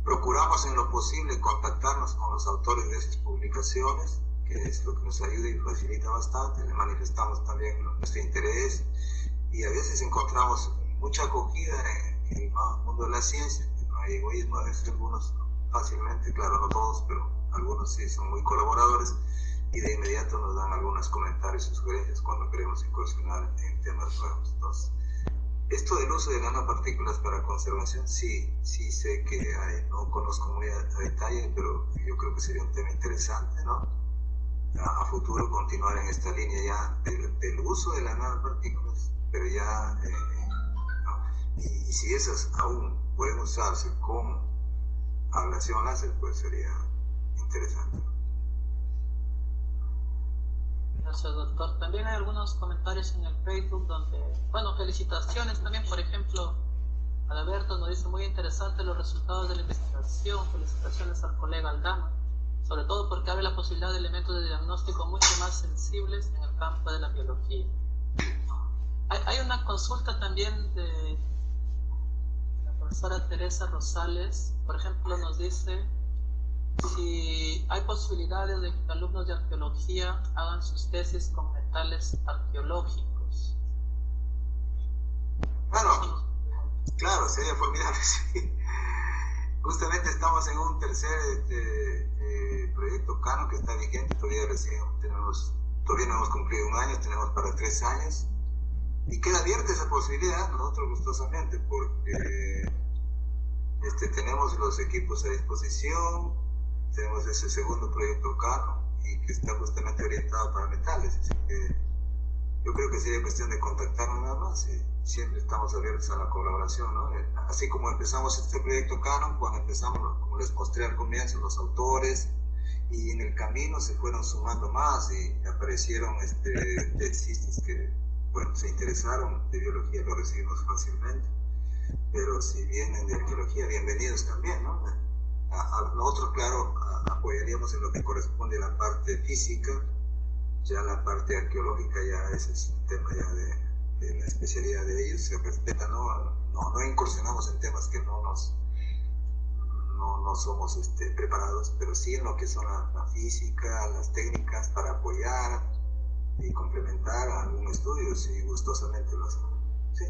Procuramos en lo posible contactarnos con los autores de esas publicaciones, que es lo que nos ayuda y facilita bastante. Le manifestamos también nuestro interés y a veces encontramos mucha acogida en el mundo de la ciencia. No hay egoísmo, a veces algunos fácilmente, claro, no todos, pero algunos sí son muy colaboradores y de inmediato nos dan algunos comentarios y sugerencias cuando queremos incursionar en temas nuevos. Entonces, esto del uso de nanopartículas para conservación, sí sé que hay, no conozco muy a detalle, pero yo creo que sería un tema interesante, ¿no? A futuro continuar en esta línea ya del uso de las nanopartículas, pero ya, no. Y si esas aún pueden usarse como ablación láser, pues sería interesante. Gracias, doctor. También hay algunos comentarios en el Facebook donde, bueno, felicitaciones también, por ejemplo, Alberto nos dice muy interesante los resultados de la investigación. Felicitaciones al colega Aldama, sobre todo porque abre la posibilidad de elementos de diagnóstico mucho más sensibles en el campo de la biología. Hay una consulta también de la profesora Teresa Rosales, por ejemplo, nos dice si hay posibilidades de que alumnos de arqueología hagan sus tesis con metales arqueológicos. Claro, sería formidable, sí. Justamente estamos en un tercer proyecto Canon que está vigente, todavía no hemos cumplido un año, tenemos para 3 años, y queda abierta esa posibilidad, nosotros gustosamente, porque tenemos los equipos a disposición, tenemos ese segundo proyecto Canon y que está justamente orientado para metales, así que yo creo que sería cuestión de contactarnos nada más y siempre estamos abiertos a la colaboración, ¿no? Así como empezamos este proyecto Canon, cuando empezamos, como les mostré al comienzo, los autores, y en el camino se fueron sumando más y aparecieron tesistas que, bueno, se interesaron de biología, lo recibimos fácilmente, pero si vienen de arqueología, bienvenidos también, ¿no? Nosotros, claro, apoyaríamos en lo que corresponde a la parte física, ya la parte arqueológica ya ese es un tema ya de la especialidad de ellos, se respeta, no incursionamos en temas que no somos preparados, pero sí en lo que son la física, las técnicas para apoyar y complementar algún estudio, sí, gustosamente lo hacemos. Sí.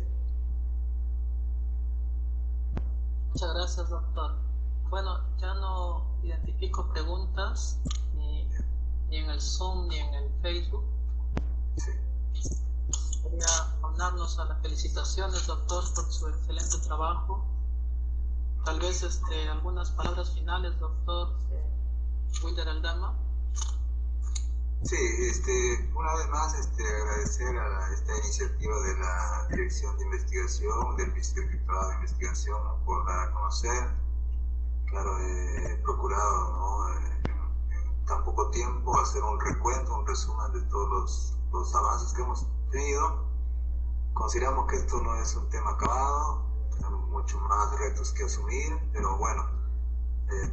Muchas gracias, doctor. Bueno, ya no identifico preguntas ni en el Zoom ni en el Facebook. Sí. Quería unirnos a las felicitaciones, doctor, por su excelente trabajo. Tal vez algunas palabras finales, doctor Wilder Aldama. Sí, una vez más agradecer a esta iniciativa de la Dirección de Investigación, del Vicerrectorado de Investigación, ¿no? Por dar a conocer. Claro, he procurado, ¿no? En tan poco tiempo hacer un recuento, un resumen de todos los avances que hemos tenido. Consideramos que esto no es un tema acabado, tenemos muchos más retos que asumir, pero bueno,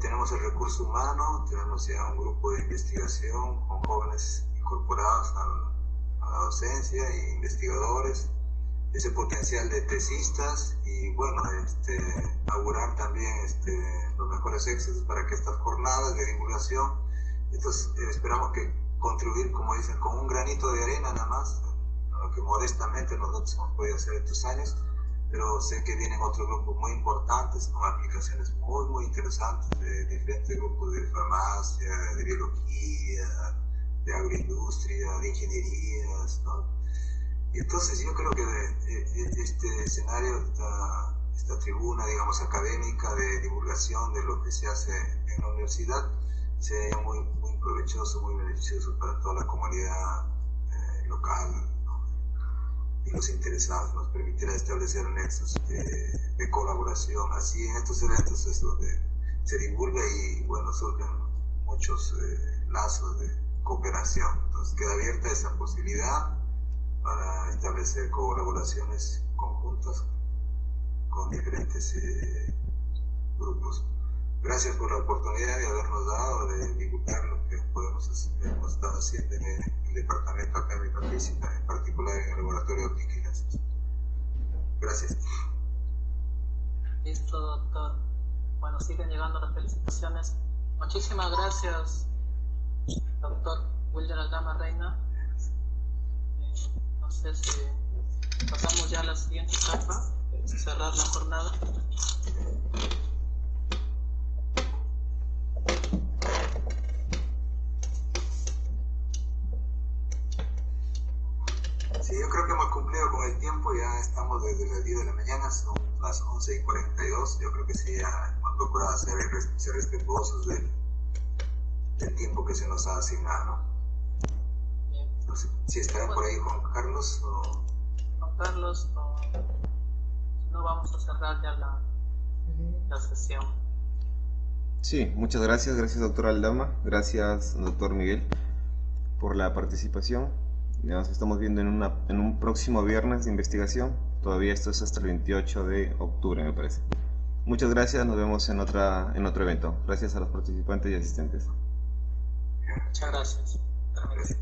tenemos el recurso humano, tenemos ya un grupo de investigación con jóvenes incorporados a la docencia e investigadores, ese potencial de tesistas y bueno, augurar también los mejores éxitos para que estas jornadas de divulgación, entonces esperamos que contribuir, como dicen, con un granito de arena nada más, lo que modestamente nosotros hemos podido hacer estos años, pero sé que vienen otros grupos muy importantes con aplicaciones muy, muy interesantes de diferentes grupos de farmacia, de biología, de agroindustria, de ingenierías, ¿no? Y entonces yo creo que este escenario, esta tribuna, digamos, académica de divulgación de lo que se hace en la universidad, sería muy, muy provechoso, muy beneficioso para toda la comunidad local, ¿no? Y los interesados, nos permitirá establecer nexos de colaboración. Así en estos eventos es donde se divulga y bueno, surgen muchos lazos de cooperación. Entonces queda abierta esa posibilidad para establecer colaboraciones conjuntas con diferentes grupos. Gracias por la oportunidad de habernos dado de divulgar lo que podemos hacer, hemos estado haciendo en el departamento académico física, en particular en el laboratorio de óptica y láser. Gracias. Listo, doctor. Bueno, siguen llegando las felicitaciones. Muchísimas gracias, doctor Wilder Aldama Reina. No sé si pasamos ya a la siguiente etapa, cerrar la jornada. Sí, yo creo que hemos cumplido con el tiempo, ya estamos desde las 10 de la mañana, son las 11:42. Yo creo que sí, ya hemos procurado ser respetuosos del tiempo que se nos ha asignado. No sé si estará por ahí Juan Carlos o... Juan Carlos, no vamos a cerrar ya la sesión. Sí, muchas gracias. Gracias, doctor Aldama. Gracias, doctor Miguel, por la participación. Nos estamos viendo en un próximo viernes de investigación. Todavía esto es hasta el 28 de octubre, me parece. Muchas gracias. Nos vemos en otro evento. Gracias a los participantes y asistentes. Muchas gracias. Gracias.